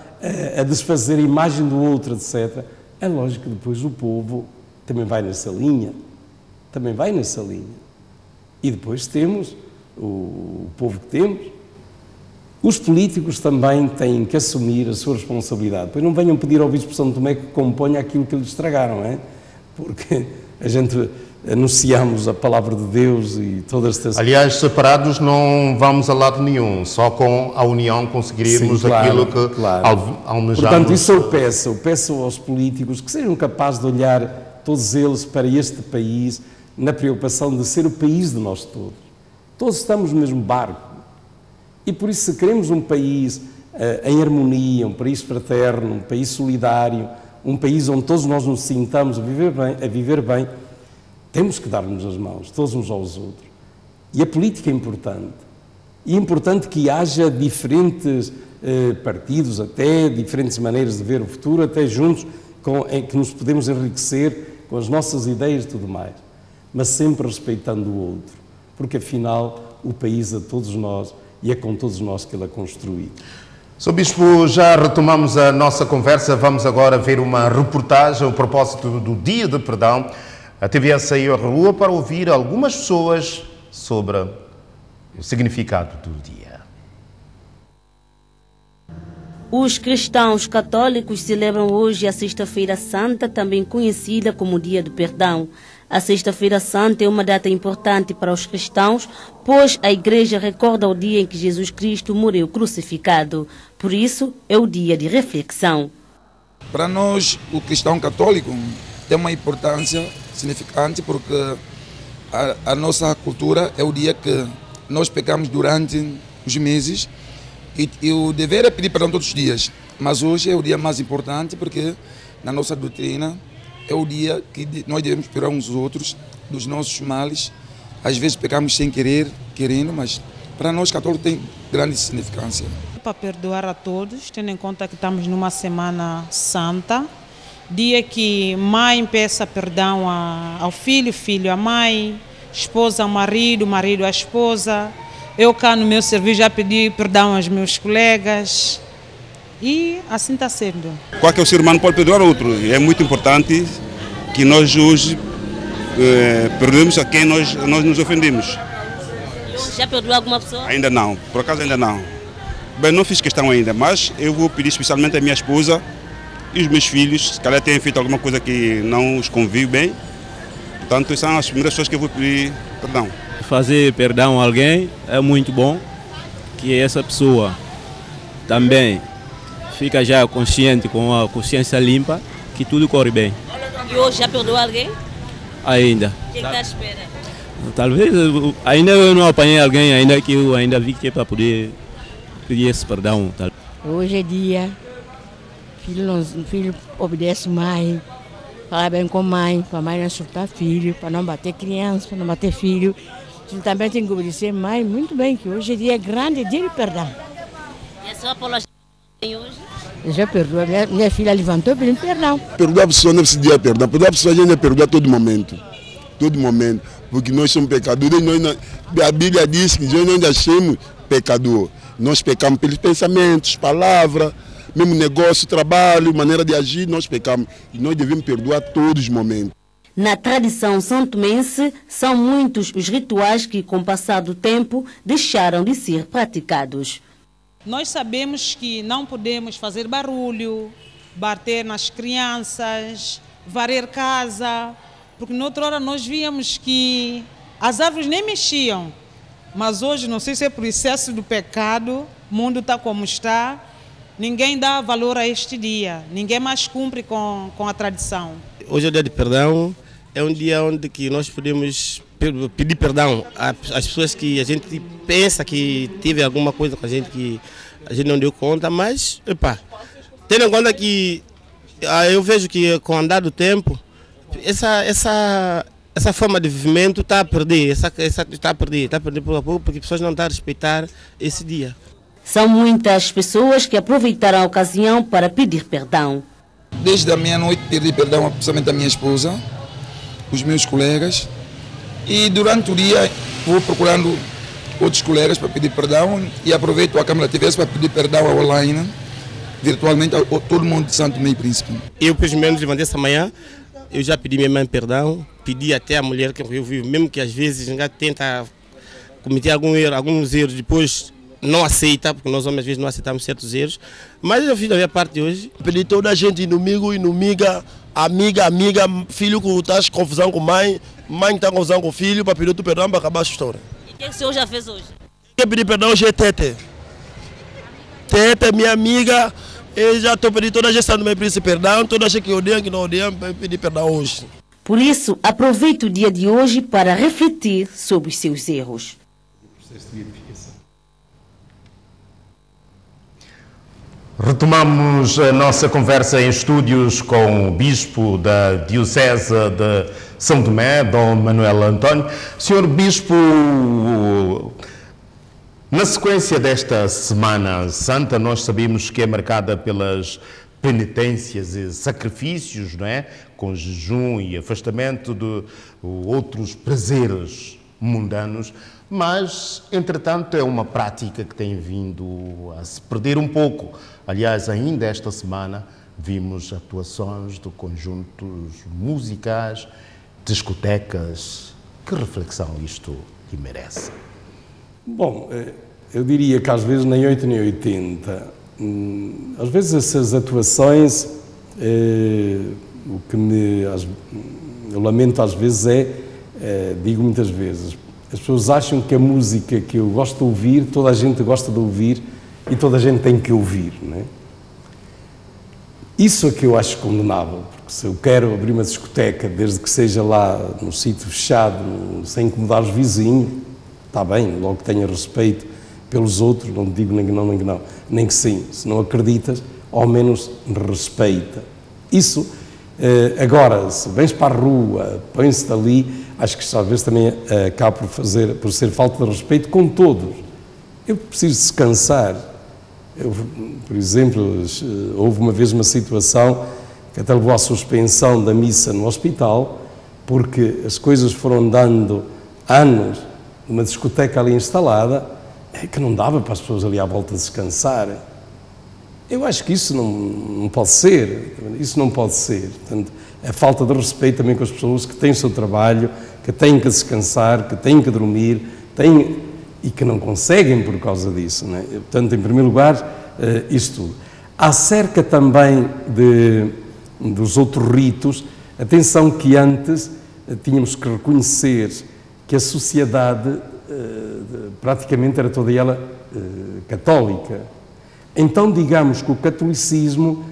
a desfazer a imagem do outro, etc., é lógico que depois o povo também vai nessa linha. Também vai nessa linha. E depois temos o povo que temos. Os políticos também têm que assumir a sua responsabilidade. Depois não venham pedir ao Bispo São Tomé que componha aquilo que lhes estragaram, é? Porque a gente anunciamos a palavra de Deus e todas estas... Aliás, separados não vamos a lado nenhum, só com a união conseguiremos aquilo que almejamos. Portanto, isso eu peço aos políticos que sejam capazes de olhar todos eles para este país na preocupação de ser o país de nós todos. Todos estamos no mesmo barco. E por isso, se queremos um país em harmonia, um país fraterno, um país solidário, um país onde todos nós nos sintamos a viver bem, temos que dar-nos as mãos, todos uns aos outros. E a política é importante. E é importante que haja diferentes partidos, até diferentes maneiras de ver o futuro, até juntos, em que nos podemos enriquecer com as nossas ideias e tudo mais. Mas sempre respeitando o outro. Porque, afinal, o país é de todos nós e é com todos nós que ele é construído. Sr. Bispo, já retomamos a nossa conversa. Vamos agora ver uma reportagem a propósito do Dia de Perdão. A TVS saiu à rua para ouvir algumas pessoas sobre o significado do dia. Os cristãos católicos celebram hoje a Sexta-feira Santa, também conhecida como Dia do Perdão. A Sexta-feira Santa é uma data importante para os cristãos, pois a Igreja recorda o dia em que Jesus Cristo morreu crucificado. Por isso, é o dia de reflexão. Para nós, o cristão católico, tem uma importância significante porque a nossa cultura é o dia que nós pecamos durante os meses e o dever é pedir perdão todos os dias. Mas hoje é o dia mais importante porque na nossa doutrina é o dia que nós devemos perdoar uns aos outros dos nossos males. Às vezes pecamos sem querer, querendo, mas para nós católicos tem grande significância. Para perdoar a todos, tendo em conta que estamos numa Semana Santa, dia que mãe peça perdão ao filho, filho à mãe, esposa ao marido, marido à esposa. Eu cá no meu serviço já pedi perdão aos meus colegas e assim está sendo. Qualquer ser humano pode perdoar outro. É muito importante que nós hoje perdoemos a quem nós nos ofendemos. Já perdoou alguma pessoa? Ainda não, por acaso ainda não. Bem, não fiz questão ainda, mas eu vou pedir especialmente à minha esposa e os meus filhos, se calhar têm feito alguma coisa que não os convive bem. Portanto, são as primeiras pessoas que eu vou pedir perdão. Fazer perdão a alguém é muito bom, que essa pessoa também fica já consciente, com a consciência limpa, que tudo corre bem. E hoje já perdoou alguém? Ainda. O que está à espera? Talvez, ainda eu não apanhei alguém, ainda que eu ainda vi que é para poder pedir esse perdão. Hoje é dia, filho obedece mãe, fala bem com mãe, para a mãe não insultar filho, para não bater criança, para não bater filho. Filho também tem que obedecer mãe, muito bem, que hoje é dia grande, é dia de perdão. E a sua apologia hoje? Eu já perdoa, minha filha levantou pedindo perdão. Perdoar a pessoa não precisa de perdão, perdoar a pessoa a gente perdoa a todo momento, porque nós somos pecadores, a Bíblia diz que nós não nascemos pecador, nós pecamos pelos pensamentos, palavras, mesmo negócio, trabalho, maneira de agir, nós pecamos e nós devemos perdoar todos os momentos. Na tradição santomense, são muitos os rituais que, com o passar do tempo, deixaram de ser praticados. Nós sabemos que não podemos fazer barulho, bater nas crianças, varrer casa, porque noutra hora nós víamos que as árvores nem mexiam. Mas hoje, não sei se é por excesso do pecado, o mundo está como está, ninguém dá valor a este dia, ninguém mais cumpre com a tradição. Hoje é o dia de perdão, é um dia onde que nós podemos pedir perdão às pessoas que a gente pensa que teve alguma coisa com a gente que a gente não deu conta, mas, tendo em conta que eu vejo que com o andar do tempo, essa forma de vivimento está a perder, está a perder pouco a pouco, porque as pessoas não estão a respeitar esse dia. São muitas pessoas que aproveitaram a ocasião para pedir perdão. Desde a meia-noite pedi perdão, principalmente à minha esposa, os meus colegas, e durante o dia vou procurando outros colegas para pedir perdão e aproveito a Câmara TV para pedir perdão online, virtualmente, a todo mundo de Santo Tomé e Príncipe. Eu, pelo menos, levantei essa manhã, eu já pedi minha mãe perdão, pedi até a mulher que eu vivo, mesmo que às vezes a gente tenta cometer alguns erros, depois não aceita, porque nós homens às vezes não aceitamos certos erros, mas eu fiz da minha parte hoje. Pedi toda a gente inimigo, amiga, filho que está em confusão com mãe que está em confusão com o filho, para pedir perdão para acabar a história. E o que o senhor já fez hoje? Quem pedir perdão hoje é Tete. Tete, minha amiga, eu já estou pedindo toda a gente Santo Tomé e Príncipe perdão, toda a gente que odeia, que não odeia, para pedir perdão hoje. Por isso, aproveite o dia de hoje para refletir sobre os seus erros. Retomamos a nossa conversa em estúdios com o Bispo da Diocese de São Tomé, Dom Manuel António. Senhor Bispo, na sequência desta Semana Santa, nós sabemos que é marcada pelas penitências e sacrifícios, não é? Com jejum e afastamento de outros prazeres mundanos, mas, entretanto, é uma prática que tem vindo a se perder um pouco. Aliás, ainda esta semana vimos atuações de conjuntos musicais, discotecas. Que reflexão isto lhe merece? Bom, eu diria que às vezes nem 8 nem 80. Às vezes essas atuações, o que eu lamento às vezes digo muitas vezes, as pessoas acham que a música que eu gosto de ouvir, toda a gente gosta de ouvir e toda a gente tem que ouvir, não é? Isso é que eu acho condenável, porque se eu quero abrir uma discoteca, desde que seja lá num sítio fechado, sem incomodar os vizinhos, está bem, logo que tenha respeito pelos outros, não digo nem que não, nem que sim. Se não acreditas, ao menos respeita. Isso, agora, se vens para a rua, põe-se ali, acho que talvez também acaba por ser falta de respeito com todos. Eu preciso descansar. Por exemplo, houve uma vez uma situação que até levou à suspensão da missa no hospital, porque as coisas foram dando anos numa discoteca ali instalada, que não dava para as pessoas ali à volta descansarem. Eu acho que isso não pode ser, isso não pode ser. Portanto, é falta de respeito também com as pessoas que têm o seu trabalho, que têm que descansar, que têm que dormir, e que não conseguem por causa disso, não é? Portanto, em primeiro lugar, isso tudo. Acerca também dos outros ritos, atenção que antes tínhamos que reconhecer que a sociedade praticamente era toda ela católica. Então, digamos que o catolicismo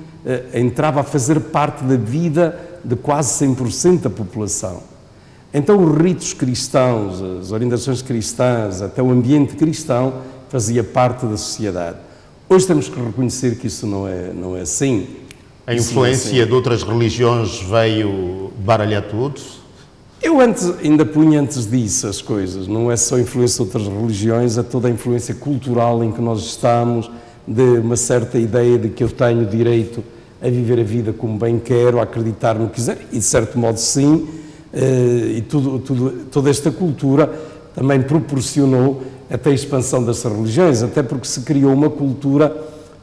entrava a fazer parte da vida de quase 100% da população. Então, os ritos cristãos, as orientações cristãs, até o ambiente cristão, fazia parte da sociedade. Hoje temos que reconhecer que isso não é assim. A influência de outras religiões veio baralhar tudo? Eu ainda punha antes disso as coisas. Não é só a influência de outras religiões, é toda a influência cultural em que nós estamos, de uma certa ideia de que eu tenho direito a viver a vida como bem quero, a acreditar no que quiser, e de certo modo sim, e toda esta cultura também proporcionou até a expansão dessas religiões, até porque se criou uma cultura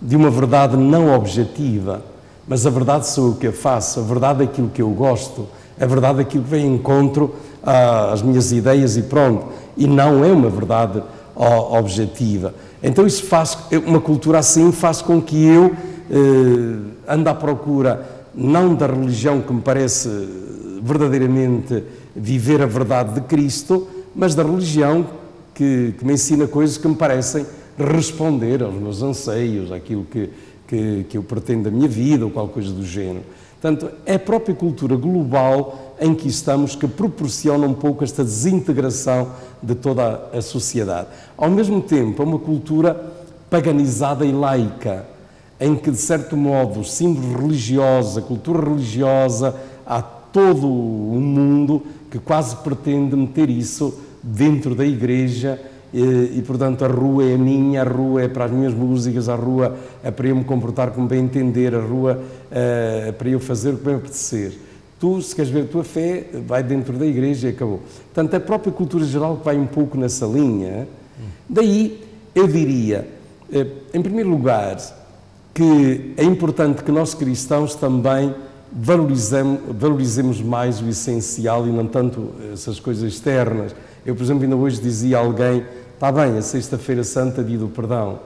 de uma verdade não objetiva, mas a verdade sou eu que a faço, a verdade é aquilo que eu gosto, a verdade é aquilo que vem em encontro às minhas ideias e pronto, e não é uma verdade objetiva. Então isso faz, uma cultura assim faz com que eu ande à procura não da religião que me parece verdadeiramente viver a verdade de Cristo, mas da religião que me ensina coisas que me parecem responder aos meus anseios, àquilo que eu pretendo da minha vida ou qualquer coisa do género. Portanto, é a própria cultura global em que estamos que proporciona um pouco esta desintegração de toda a sociedade. Ao mesmo tempo, é uma cultura paganizada e laica, em que, de certo modo, os símbolos religiosos, a cultura religiosa, há todo um mundo que quase pretende meter isso dentro da igreja e, portanto, a rua é minha, a rua é para as minhas músicas, a rua é para eu me comportar como bem entender, a rua é para eu fazer o que bem apetecer. Tu, se queres ver a tua fé, vai dentro da igreja e acabou. Portanto, é a própria cultura geral que vai um pouco nessa linha. Daí, eu diria, em primeiro lugar, que é importante que nós cristãos também valorizemos mais o essencial e não tanto essas coisas externas. Eu, por exemplo, ainda hoje dizia a alguém, está bem, a Sexta-feira Santa é dia do perdão,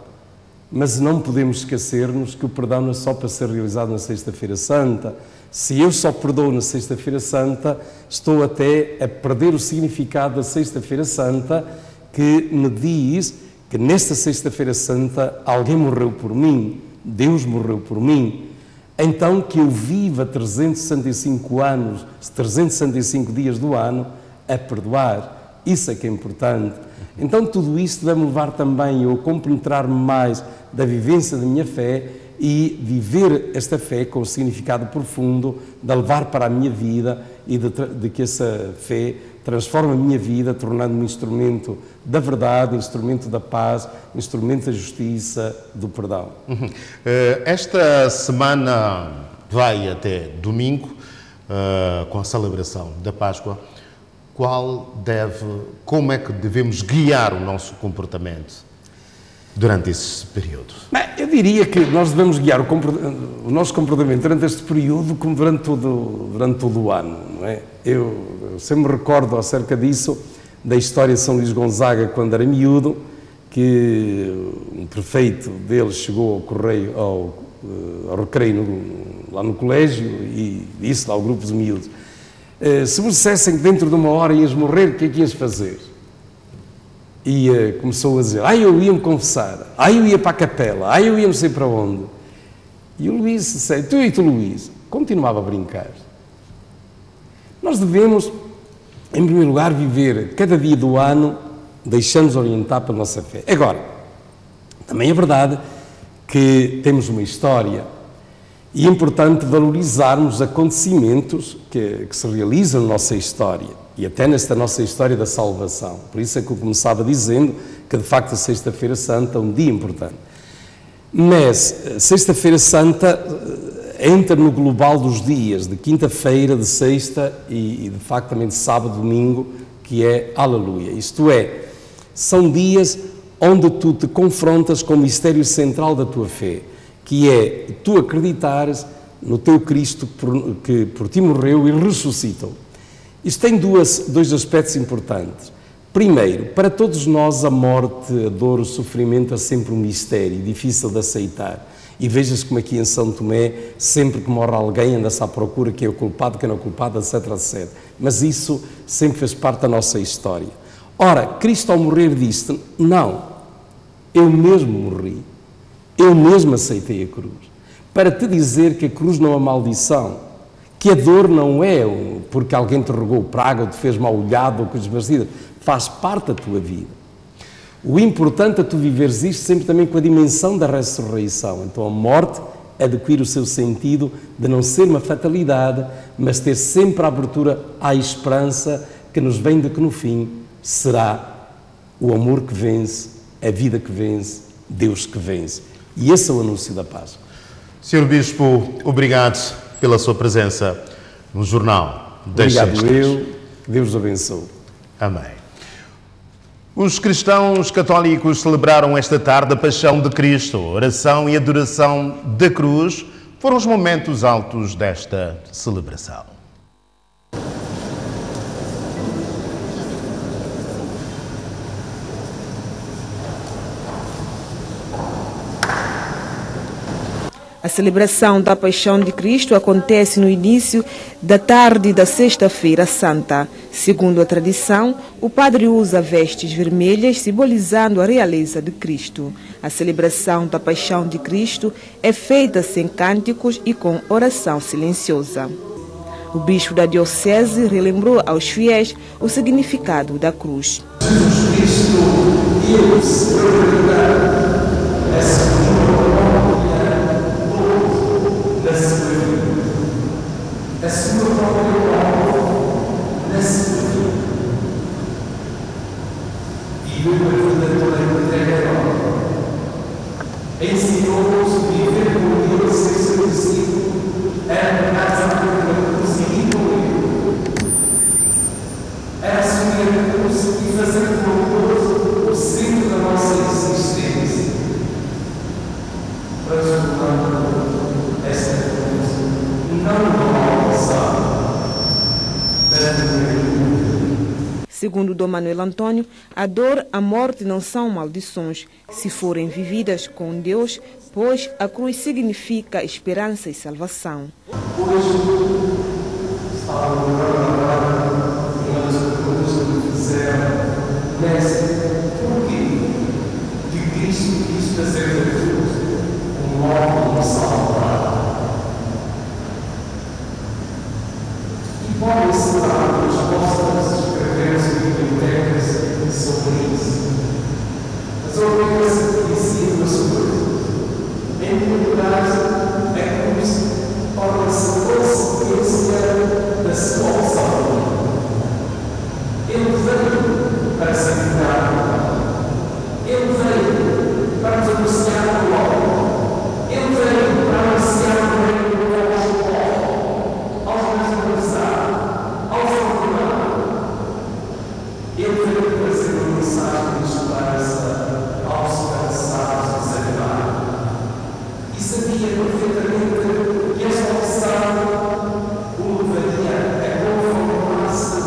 mas não podemos esquecer-nos que o perdão não é só para ser realizado na Sexta-feira Santa. Se eu só perdoo na Sexta-feira Santa, estou até a perder o significado da Sexta-feira Santa, que me diz que nesta Sexta-feira Santa alguém morreu por mim, Deus morreu por mim. Então que eu viva 365 anos, 365 dias do ano a perdoar. Isso é que é importante. Então tudo isso deve-me levar também a compenetrar-me mais da vivência da minha fé e viver esta fé com o significado profundo de levar para a minha vida e de que essa fé transforma a minha vida, tornando-me instrumento da verdade, instrumento da paz, instrumento da justiça, do perdão. Esta semana vai até domingo, com a celebração da Páscoa. Como é que devemos guiar o nosso comportamento durante esse período? Bem, eu diria que nós devemos guiar o nosso comportamento durante este período como durante todo o ano, não é? Eu sempre me recordo acerca disso, da história de São Luís Gonzaga, quando era miúdo, que um prefeito dele chegou ao recreio lá no colégio e disse lá ao grupo de miúdos, se vos dissessem que dentro de uma hora ias morrer, o que é que ias fazer? E começou a dizer, eu ia me confessar, eu ia para a capela, eu ia não sei para onde. E o Luís disse, tu Luís, continuava a brincar. Nós devemos, em primeiro lugar, viver cada dia do ano, deixando-nos orientar pela nossa fé. Agora, também é verdade que temos uma história e é importante valorizarmos acontecimentos que se realizam na nossa história e até nesta nossa história da salvação. Por isso é que eu começava dizendo que, de facto, a Sexta-feira Santa é um dia importante. Mas Sexta-feira Santa entra no global dos dias, de quinta-feira, de sexta e de facto também de sábado, domingo, que é Aleluia. Isto é, são dias onde tu te confrontas com o mistério central da tua fé, que é tu acreditares no teu Cristo que por ti morreu e ressuscitou. Isto tem dois aspectos importantes. Primeiro, para todos nós a morte, a dor, o sofrimento é sempre um mistério, difícil de aceitar. E vejas como aqui em São Tomé, sempre que morre alguém, anda-se à procura quem é o culpado, quem não é o culpado, etc, etc. Mas isso sempre fez parte da nossa história. Ora, Cristo ao morrer disse, não, eu mesmo morri. Eu mesmo aceitei a cruz. Para te dizer que a cruz não é maldição, que a dor não é porque alguém te regou praga ou te fez mal olhado ou coisas parecidas, faz parte da tua vida. O importante é tu viveres isto sempre também com a dimensão da ressurreição. Então a morte adquire o seu sentido de não ser uma fatalidade, mas ter sempre a abertura à esperança que nos vem de que no fim será o amor que vence, a vida que vence, Deus que vence. E esse é o anúncio da Páscoa. Sr. Bispo, obrigado pela sua presença no Jornal das Sextas. Obrigado eu, que Deus os abençoe. Amém. Os cristãos católicos celebraram esta tarde a Paixão de Cristo. Oração e adoração da cruz foram os momentos altos desta celebração. A celebração da Paixão de Cristo acontece no início da tarde da Sexta-feira Santa. Segundo a tradição, o padre usa vestes vermelhas, simbolizando a realeza de Cristo. A celebração da Paixão de Cristo é feita sem cânticos e com oração silenciosa. O bispo da diocese relembrou aos fiéis o significado da cruz. Jesus Cristo, Deus, essa a sua própria alma na sua vida. Viveu a vida toda entrega a Ele. Ensinou-nos a viver com Deus sem ser discípulo, a andar na cruz e ir com Ele. A assumir a cruz e fazer com Deus o centro da nossa existência. Transformando esta cruz, não Segundo Dom Manuel Antônio, a dor, a morte não são maldições, se forem vividas com Deus, pois a cruz significa esperança e salvação. Hoje, estava lembrando uma das perguntas que fizeram, por quê? Que Cristo quis fazer da cruz um modo de salvar. E podem ser dadas respostas escrever-se bibliotecas sobre isso. Mas a organização dizia duas coisas. Em primeiro lugar, a cruz torna-se consequência da sua salvação. Ele veio para santificar. Ele veio para nos anunciar a glória. Ele veio para anunciar o reino do Deus aos marginalizados, aos ordenados. Ele veio trazer uma mensagem de esperança aos cansados e desanimados. E sabia perfeitamente que esta mensagem o levaria a conformar-se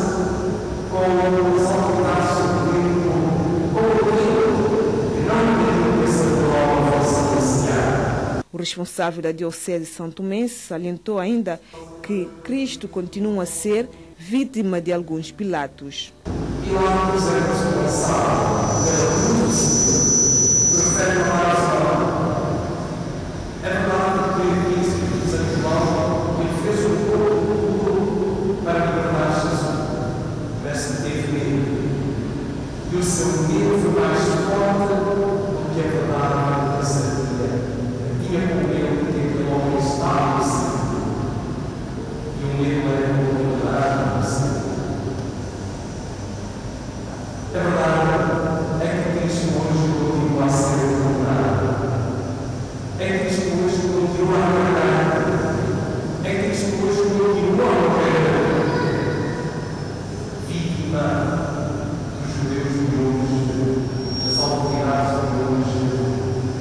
com as autoridades do tempo, com aquilo que não queriam que essa palavra fosse anunciada. O responsável da Diocese Santomense salientou ainda que Cristo continua a ser vítima de alguns Pilatos. Pilatos é responsável pela cruz, prefere mais é verdade que ele disse que desanimou, que ele fez o corpo para libertar Jesus, mas teve medo. E o seu medo foi mais forte do que a verdade que sabia. Tinha com medo que aquele homem estava assim. E o medo era muito grande assim. A verdade é que Cristo hoje continua a ser encontrado. É que Cristo hoje continua a guardar. É que Cristo hoje continua a morrer. Vítima dos judeus de hoje, das autoridades de hoje,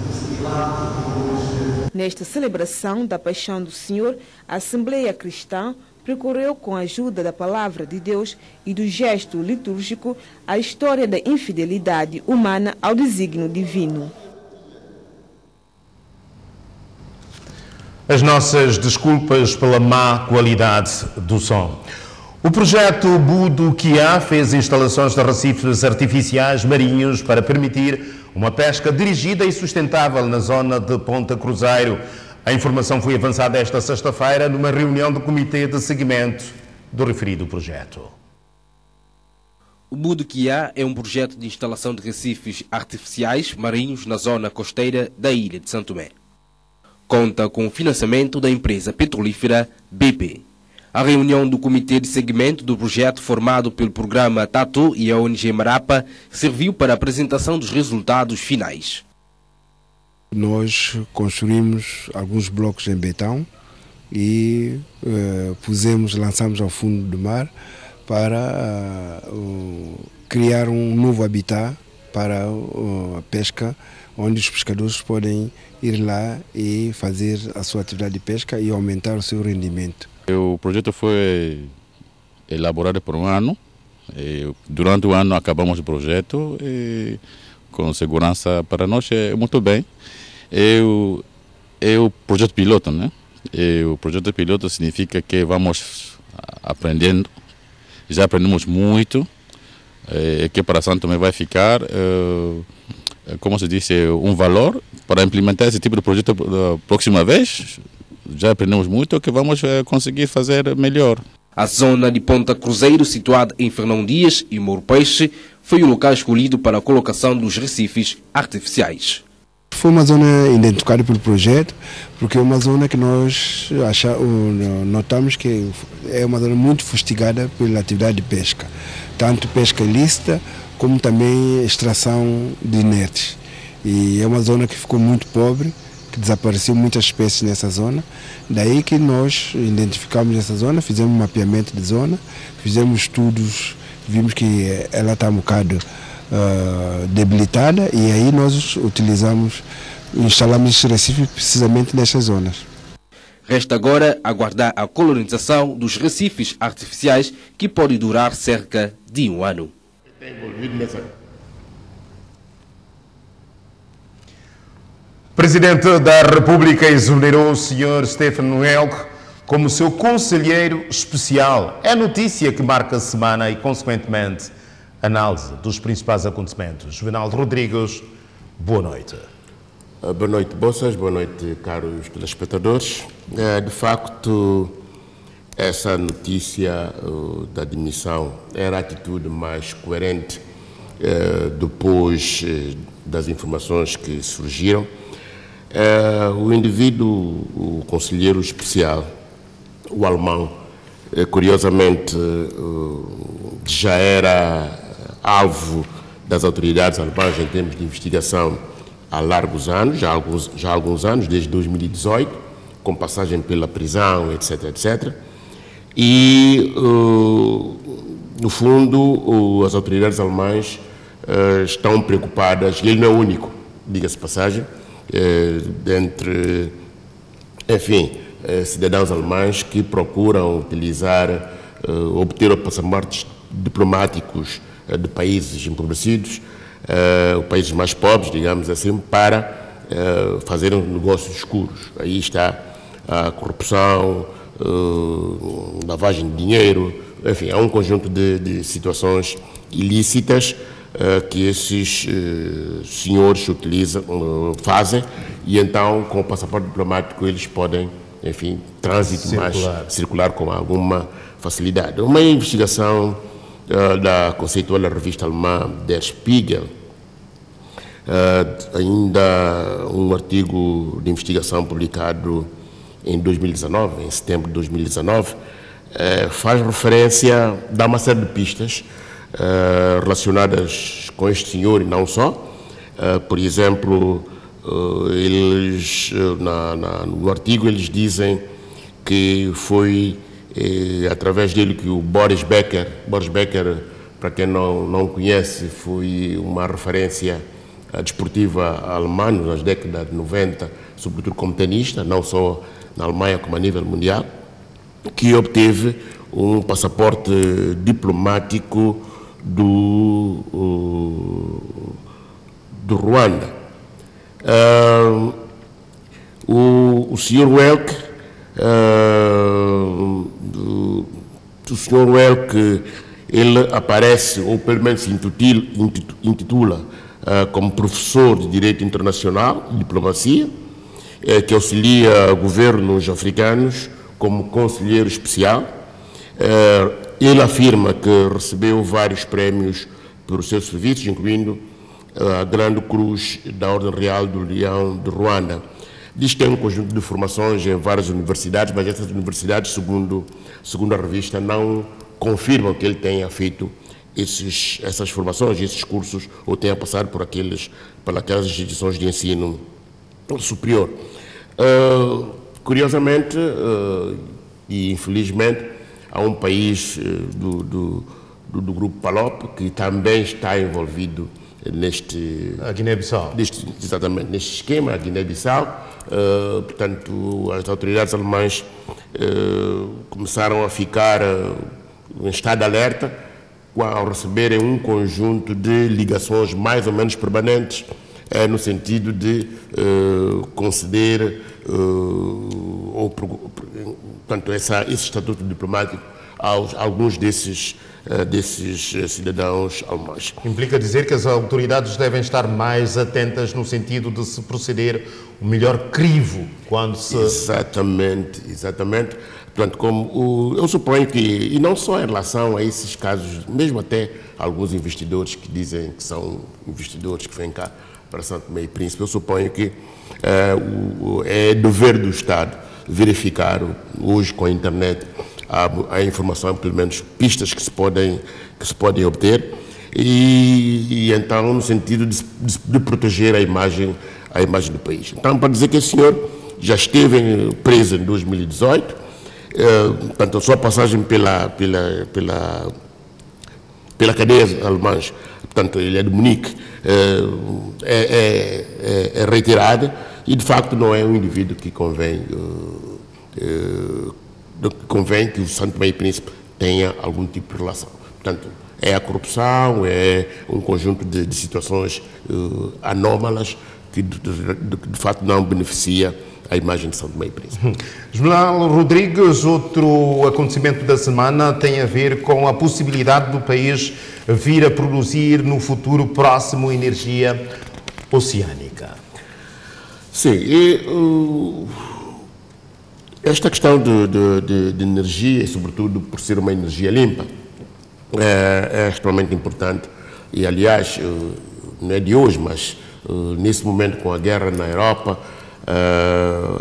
dos Pilatos de hoje. Nesta celebração da Paixão do Senhor, a Assembleia Cristã percorreu com a ajuda da Palavra de Deus e do gesto litúrgico a história da infidelidade humana ao desígnio divino. As nossas desculpas pela má qualidade do som. O projeto Budo Kia fez instalações de recifes artificiais marinhos para permitir uma pesca dirigida e sustentável na zona de Ponta Cruzeiro. A informação foi avançada esta sexta-feira numa reunião do Comitê de Seguimento do referido projeto. O Mundo que há é um projeto de instalação de recifes artificiais marinhos na zona costeira da ilha de São Tomé. Conta com o financiamento da empresa petrolífera BP. A reunião do Comitê de Seguimento do projeto, formado pelo programa Tatu e a ONG Marapa, serviu para a apresentação dos resultados finais. Nós construímos alguns blocos em betão e lançamos ao fundo do mar para criar um novo habitat para a pesca, onde os pescadores podem ir lá e fazer a sua atividade de pesca e aumentar o seu rendimento. O projeto foi elaborado por um ano. Durante o ano acabamos o projeto e, com segurança para nós é muito bem. É o projeto piloto, né? O projeto piloto significa que vamos aprendendo. Já aprendemos muito. Que para São Tomé vai ficar, como se diz, um valor para implementar esse tipo de projeto da próxima vez. Já aprendemos muito que vamos conseguir fazer melhor. A zona de Ponta Cruzeiro, situada em Fernão Dias e Moro Peixe, foi o local escolhido para a colocação dos recifes artificiais. Foi uma zona identificada pelo projeto, porque é uma zona que nós notamos que é uma zona muito fustigada pela atividade de pesca, tanto pesca ilícita como também extração de inertes. E é uma zona que ficou muito pobre, que desapareceu muitas espécies nessa zona. Daí que nós identificamos essa zona, fizemos um mapeamento de zona, fizemos estudos, vimos que ela está um bocado debilitada, e aí nós instalamos esse recife precisamente nessas zonas. Resta agora aguardar a colonização dos recifes artificiais, que pode durar cerca de um ano. O Presidente da República exonerou o Sr. Stefano Welk como seu conselheiro especial. É notícia que marca a semana e, consequentemente, análise dos principais acontecimentos. Juvenal Rodrigues, boa noite. Boa noite, Boças. Boa noite, caros telespectadores. De facto, essa notícia da demissão era a atitude mais coerente depois das informações que surgiram. O indivíduo, o conselheiro especial, o alemão, curiosamente já era alvo das autoridades alemãs em termos de investigação há largos anos, já há alguns anos, desde 2018, com passagem pela prisão, etc, etc. E, no fundo, as autoridades alemãs estão preocupadas, e ele não é o único, diga-se passagem, dentre, enfim, cidadãos alemães que procuram obter passaportes diplomáticos de países empobrecidos, países mais pobres, digamos assim, para fazer negócios escuros. Aí está a corrupção, lavagem de dinheiro, enfim, há um conjunto de situações ilícitas que esses senhores fazem, e então, com o passaporte diplomático, eles podem, enfim, circular com alguma facilidade. Uma investigação da conceituada revista alemã Der Spiegel, ainda um artigo de investigação publicado em 2019, em setembro de 2019, faz referência, dá uma série de pistas relacionadas com este senhor e não só. Por exemplo, no artigo eles dizem que foi através dele que o Boris Becker, para quem não conhece, foi uma referência desportiva alemã nas décadas de 90, sobretudo como tenista, não só na Alemanha como a nível mundial, que obteve um passaporte diplomático do Ruanda. O Sr. Welk, Ele aparece, ou pelo menos se intitula, como professor de Direito Internacional e Diplomacia, que auxilia governos africanos como conselheiro especial. Ele afirma que recebeu vários prémios por seus serviços, incluindo a Grande Cruz da Ordem Real do Leão de Ruanda. Diz que tem um conjunto de formações em várias universidades, mas essas universidades, segundo a revista, não confirmam que ele tenha feito essas formações, esses cursos, ou tenha passado por aquelas instituições de ensino superior. Curiosamente e infelizmente, há um país do grupo PALOP que também está envolvido a Guiné-Bissau. Exatamente, neste esquema, a Guiné-Bissau. Portanto, as autoridades alemãs começaram a ficar em estado de alerta ao receberem um conjunto de ligações mais ou menos permanentes, no sentido de conceder portanto, esse estatuto diplomático a alguns desses cidadãos alemães. Implica dizer que as autoridades devem estar mais atentas no sentido de se proceder o melhor crivo quando se... Exatamente. Portanto, eu suponho que, e não só em relação a esses casos, mesmo até alguns investidores que dizem que são investidores que vêm cá para São Tomé e Príncipe, eu suponho que é dever do Estado verificar hoje com a internet a informação, pelo menos pistas que se podem obter, e então no sentido de proteger a imagem do país. Então, para dizer que esse senhor já esteve preso em 2018, portanto, a sua passagem pela cadeia alemã, portanto, ele é de Munique, é reiterada, e de facto não é um indivíduo que convém que o São Tomé e Príncipe tenha algum tipo de relação. Portanto, é a corrupção, é um conjunto de situações anómalas que de facto não beneficia a imagem de São Tomé e Príncipe. Juvenal Rodrigues, outro acontecimento da semana tem a ver com a possibilidade do país vir a produzir no futuro próximo energia oceânica. Sim, esta questão de energia, e sobretudo por ser uma energia limpa, é extremamente importante. E, aliás, não é de hoje, mas nesse momento, com a guerra na Europa,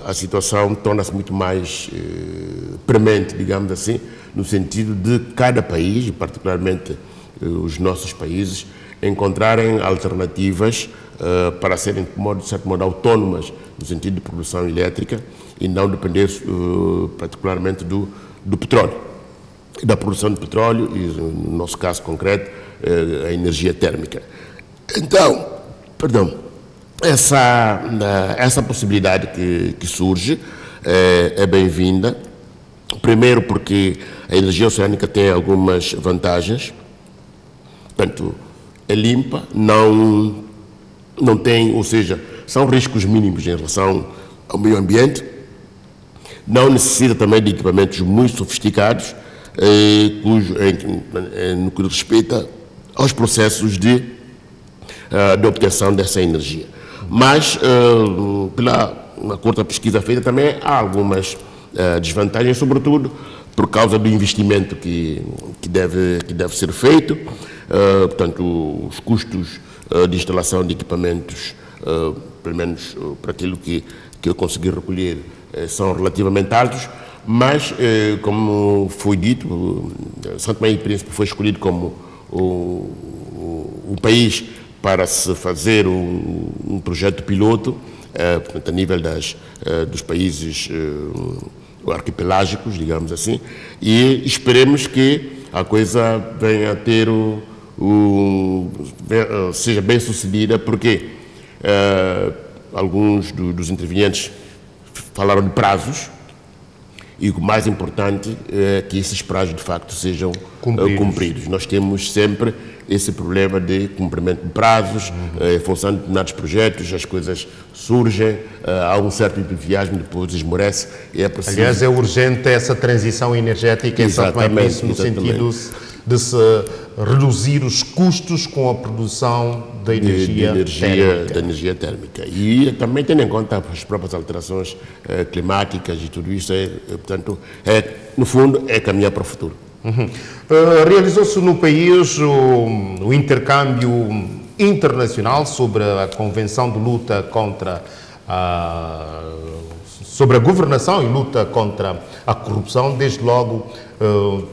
a situação torna-se muito mais premente, digamos assim, no sentido de cada país, e particularmente os nossos países, encontrarem alternativas para serem, de certo modo, autónomas no sentido de produção elétrica e não depender particularmente do petróleo, da produção de petróleo e, no nosso caso concreto, a energia térmica. Então, essa possibilidade que surge é bem-vinda, primeiro porque a energia oceânica tem algumas vantagens, portanto, é limpa, não tem, ou seja, são riscos mínimos em relação ao meio ambiente, não necessita também de equipamentos muito sofisticados, no que respeita aos processos de obtenção dessa energia. Mas, pela uma curta pesquisa feita, também há algumas desvantagens, sobretudo por causa do investimento que deve ser feito, portanto, os custos de instalação de equipamentos, pelo menos para aquilo que eu consegui recolher, são relativamente altos, mas, como foi dito, São Tomé e Príncipe foi escolhido como o país para se fazer um projeto piloto, portanto, a nível dos países arquipelágicos, digamos assim, e esperemos que a coisa venha a ter seja bem sucedida, porque alguns dos intervenientes falaram de prazos, e o mais importante é que esses prazos de facto sejam cumpridos. Nós temos sempre esse problema de cumprimento de prazos, em função de determinados projetos, as coisas surgem, há um certo entusiasmo, depois esmorece, e é preciso... Aliás, é urgente essa transição energética em São Tomé e Príncipe, no sentido de se reduzir os custos com a produção da energia térmica. E também tendo em conta as próprias alterações climáticas e tudo isso, portanto, no fundo, é caminhar para o futuro. Realizou-se no país o intercâmbio internacional sobre a Convenção de Luta contra sobre a governação e luta contra a corrupção, desde logo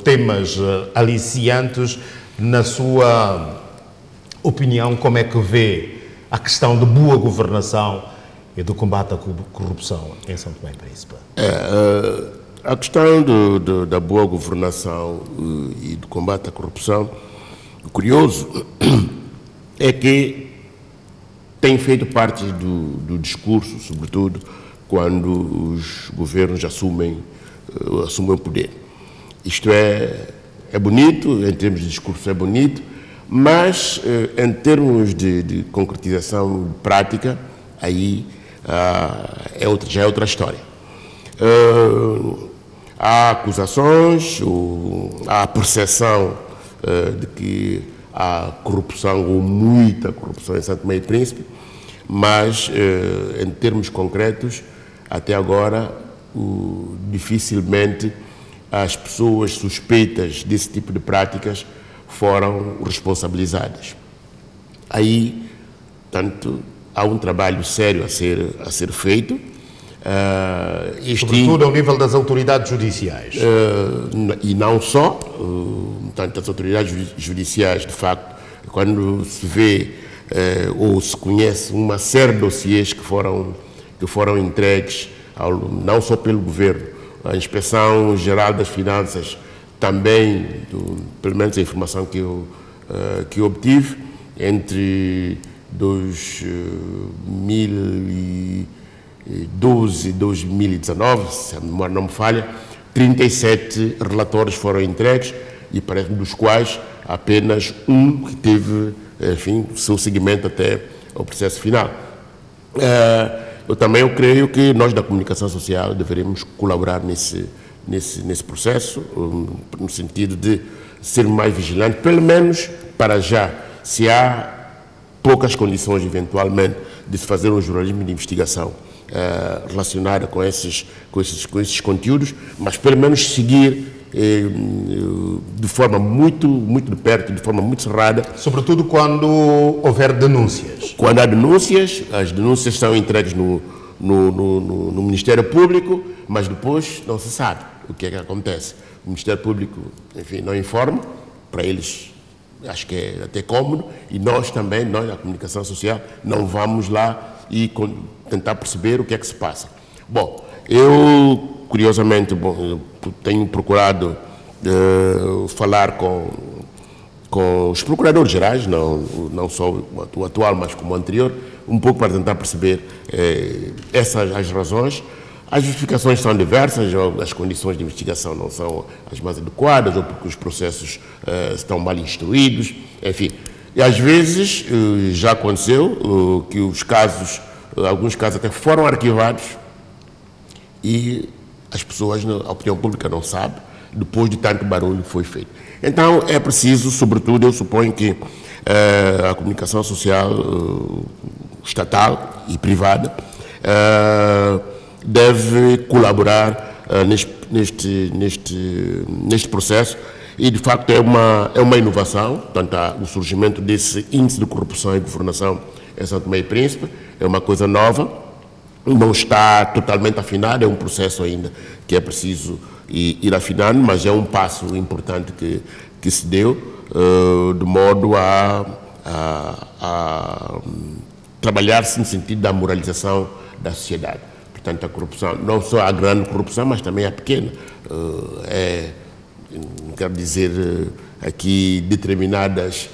temas aliciantes. Na sua opinião, como é que vê a questão de boa governação e do combate à corrupção em São Tomé e Príncipe? A questão da boa governação e do combate à corrupção, o curioso é que tem feito parte do discurso, sobretudo quando os governos assumem o poder. Isto é bonito, em termos de discurso é bonito, mas em termos de concretização prática, aí já é outra história. Há acusações, há a percepção de que há corrupção ou muita corrupção em São Tomé e Príncipe, mas em termos concretos, até agora, dificilmente as pessoas suspeitas desse tipo de práticas foram responsabilizadas. Aí, portanto, há um trabalho sério a ser feito. Sobretudo ao nível das autoridades judiciais. E não só, portanto, as autoridades judiciais, de facto, quando se vê ou se conhece uma série de dossiês que foram entregues, não só pelo Governo, a Inspeção Geral das Finanças, também, pelo menos a informação que eu obtive, entre 2012 e 2019, se a memória não me falha, 37 relatórios foram entregues e parece dos quais apenas um que teve, enfim, o seu seguimento até ao processo final. Eu creio que nós da comunicação social deveríamos colaborar nesse processo, no sentido de ser mais vigilante, pelo menos para já, se há poucas condições eventualmente de se fazer um jornalismo de investigação relacionada com esses conteúdos, mas pelo menos seguir de forma muito de perto, de forma muito cerrada. Sobretudo quando houver denúncias. Quando há denúncias, as denúncias são entregues no Ministério Público, mas depois não se sabe o que é que acontece. O Ministério Público, enfim, não informa, para eles acho que é até cômodo, e nós também, nós, a comunicação social, não vamos lá e tentar perceber o que é que se passa. Bom, eu, curiosamente, tenho procurado falar com os procuradores gerais, não só o atual, mas como o anterior, um pouco para tentar perceber as razões. As justificações são diversas, ou as condições de investigação não são as mais adequadas, ou porque os processos estão mal instruídos, enfim. E às vezes já aconteceu que alguns casos até foram arquivados e as pessoas, a opinião pública não sabe, depois de tanto barulho que foi feito. Então é preciso, sobretudo, eu suponho que a comunicação social estatal e privada deve colaborar neste processo, e de facto é uma inovação, portanto, o surgimento desse índice de corrupção e governação em São Tomé e Príncipe é uma coisa nova, não está totalmente afinado, é um processo ainda que é preciso ir afinando, mas é um passo importante que se deu, de modo a trabalhar-se no sentido da moralização da sociedade. Portanto, a corrupção, não só a grande corrupção, mas também a pequena. Não quero dizer aqui determinadas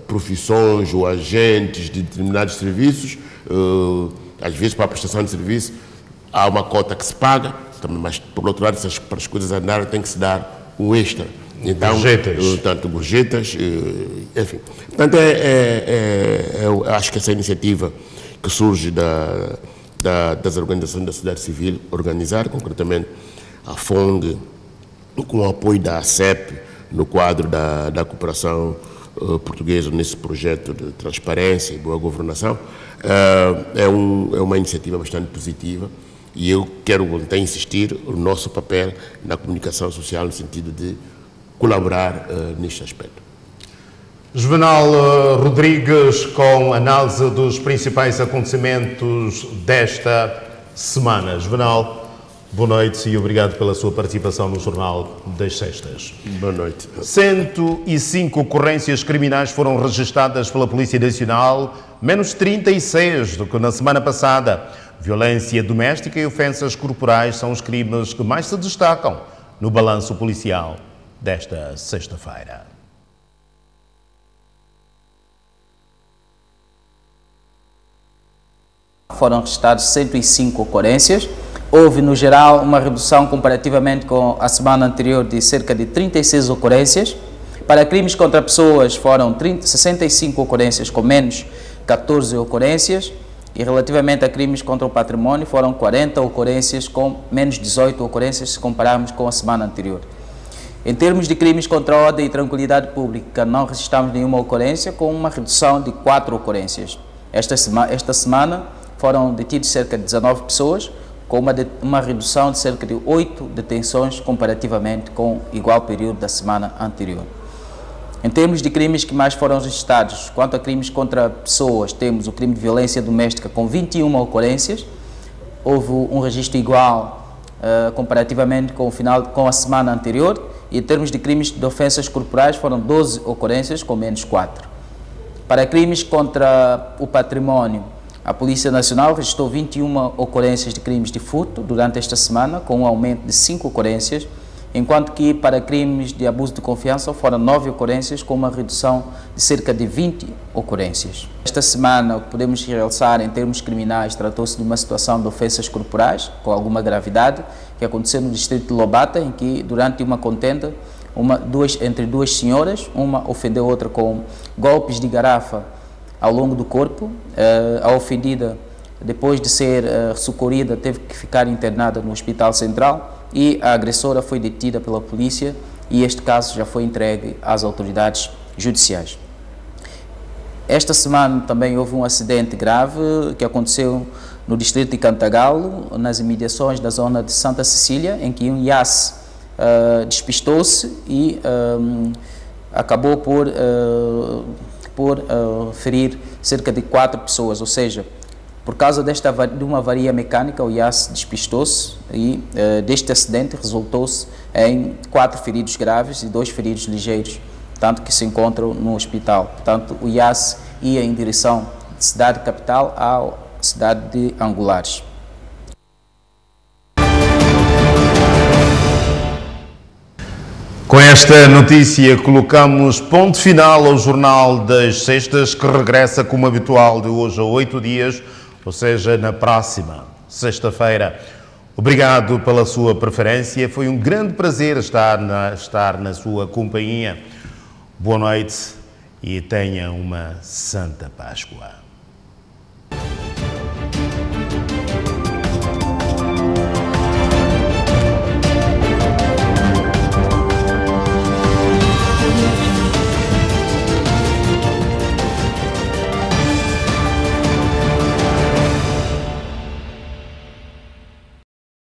profissões ou agentes de determinados serviços, às vezes para a prestação de serviço há uma cota que se paga, mas por outro lado, para as coisas andarem tem que se dar um extra. Então, gorjetas, enfim. Portanto, eu acho que essa iniciativa que surge das organizações da sociedade civil organizar, concretamente a FONG, com o apoio da ACEP, no quadro da cooperação portuguesa nesse projeto de transparência e boa governação. É uma iniciativa bastante positiva e eu quero voltar a insistir o nosso papel na comunicação social no sentido de colaborar neste aspecto. Juvenal Rodrigues, com análise dos principais acontecimentos desta semana. Juvenal, boa noite e obrigado pela sua participação no Jornal das Sextas. Boa noite. 105 ocorrências criminais foram registradas pela Polícia Nacional, menos 36 do que na semana passada. Violência doméstica e ofensas corporais são os crimes que mais se destacam no balanço policial desta sexta-feira. Foram registradas 105 ocorrências. Houve, no geral, uma redução comparativamente com a semana anterior de cerca de 36 ocorrências. Para crimes contra pessoas foram 65 ocorrências com menos 14 ocorrências. E relativamente a crimes contra o património foram 40 ocorrências com menos 18 ocorrências se compararmos com a semana anterior. Em termos de crimes contra a ordem e tranquilidade pública, não registramos nenhuma ocorrência, com uma redução de 4 ocorrências. Esta semana foram detidos cerca de 19 pessoas, com uma redução de cerca de 8 detenções comparativamente com o igual período da semana anterior. Em termos de crimes que mais foram registrados, quanto a crimes contra pessoas, temos o crime de violência doméstica com 21 ocorrências. Houve um registro igual comparativamente com a semana anterior. E em termos de crimes de ofensas corporais, foram 12 ocorrências com menos 4. Para crimes contra o património, a Polícia Nacional registrou 21 ocorrências de crimes de furto durante esta semana, com um aumento de 5 ocorrências, enquanto que para crimes de abuso de confiança foram 9 ocorrências, com uma redução de cerca de 20 ocorrências. Esta semana, o que podemos realçar em termos criminais, tratou-se de uma situação de ofensas corporais, com alguma gravidade, que aconteceu no distrito de Lobata, em que, durante uma contenda entre duas senhoras, uma ofendeu a outra com golpes de garrafa ao longo do corpo. A ofendida, depois de ser socorrida, teve que ficar internada no Hospital Central e a agressora foi detida pela polícia e este caso já foi entregue às autoridades judiciais. Esta semana também houve um acidente grave que aconteceu no distrito de Cantagalo, nas imediações da zona de Santa Cecília, em que um IAS despistou-se e acabou por ferir cerca de 4 pessoas, ou seja, por causa de uma avaria mecânica, o IAS despistou-se e deste acidente resultou-se em 4 feridos graves e 2 feridos ligeiros, tanto que se encontram no hospital. Portanto, o IAS ia em direção de cidade capital à cidade de Angulares. Com esta notícia, colocamos ponto final ao Jornal das Sextas, que regressa como habitual de hoje a 8 dias, ou seja, na próxima sexta-feira. Obrigado pela sua preferência, foi um grande prazer estar na sua companhia. Boa noite e tenha uma Santa Páscoa.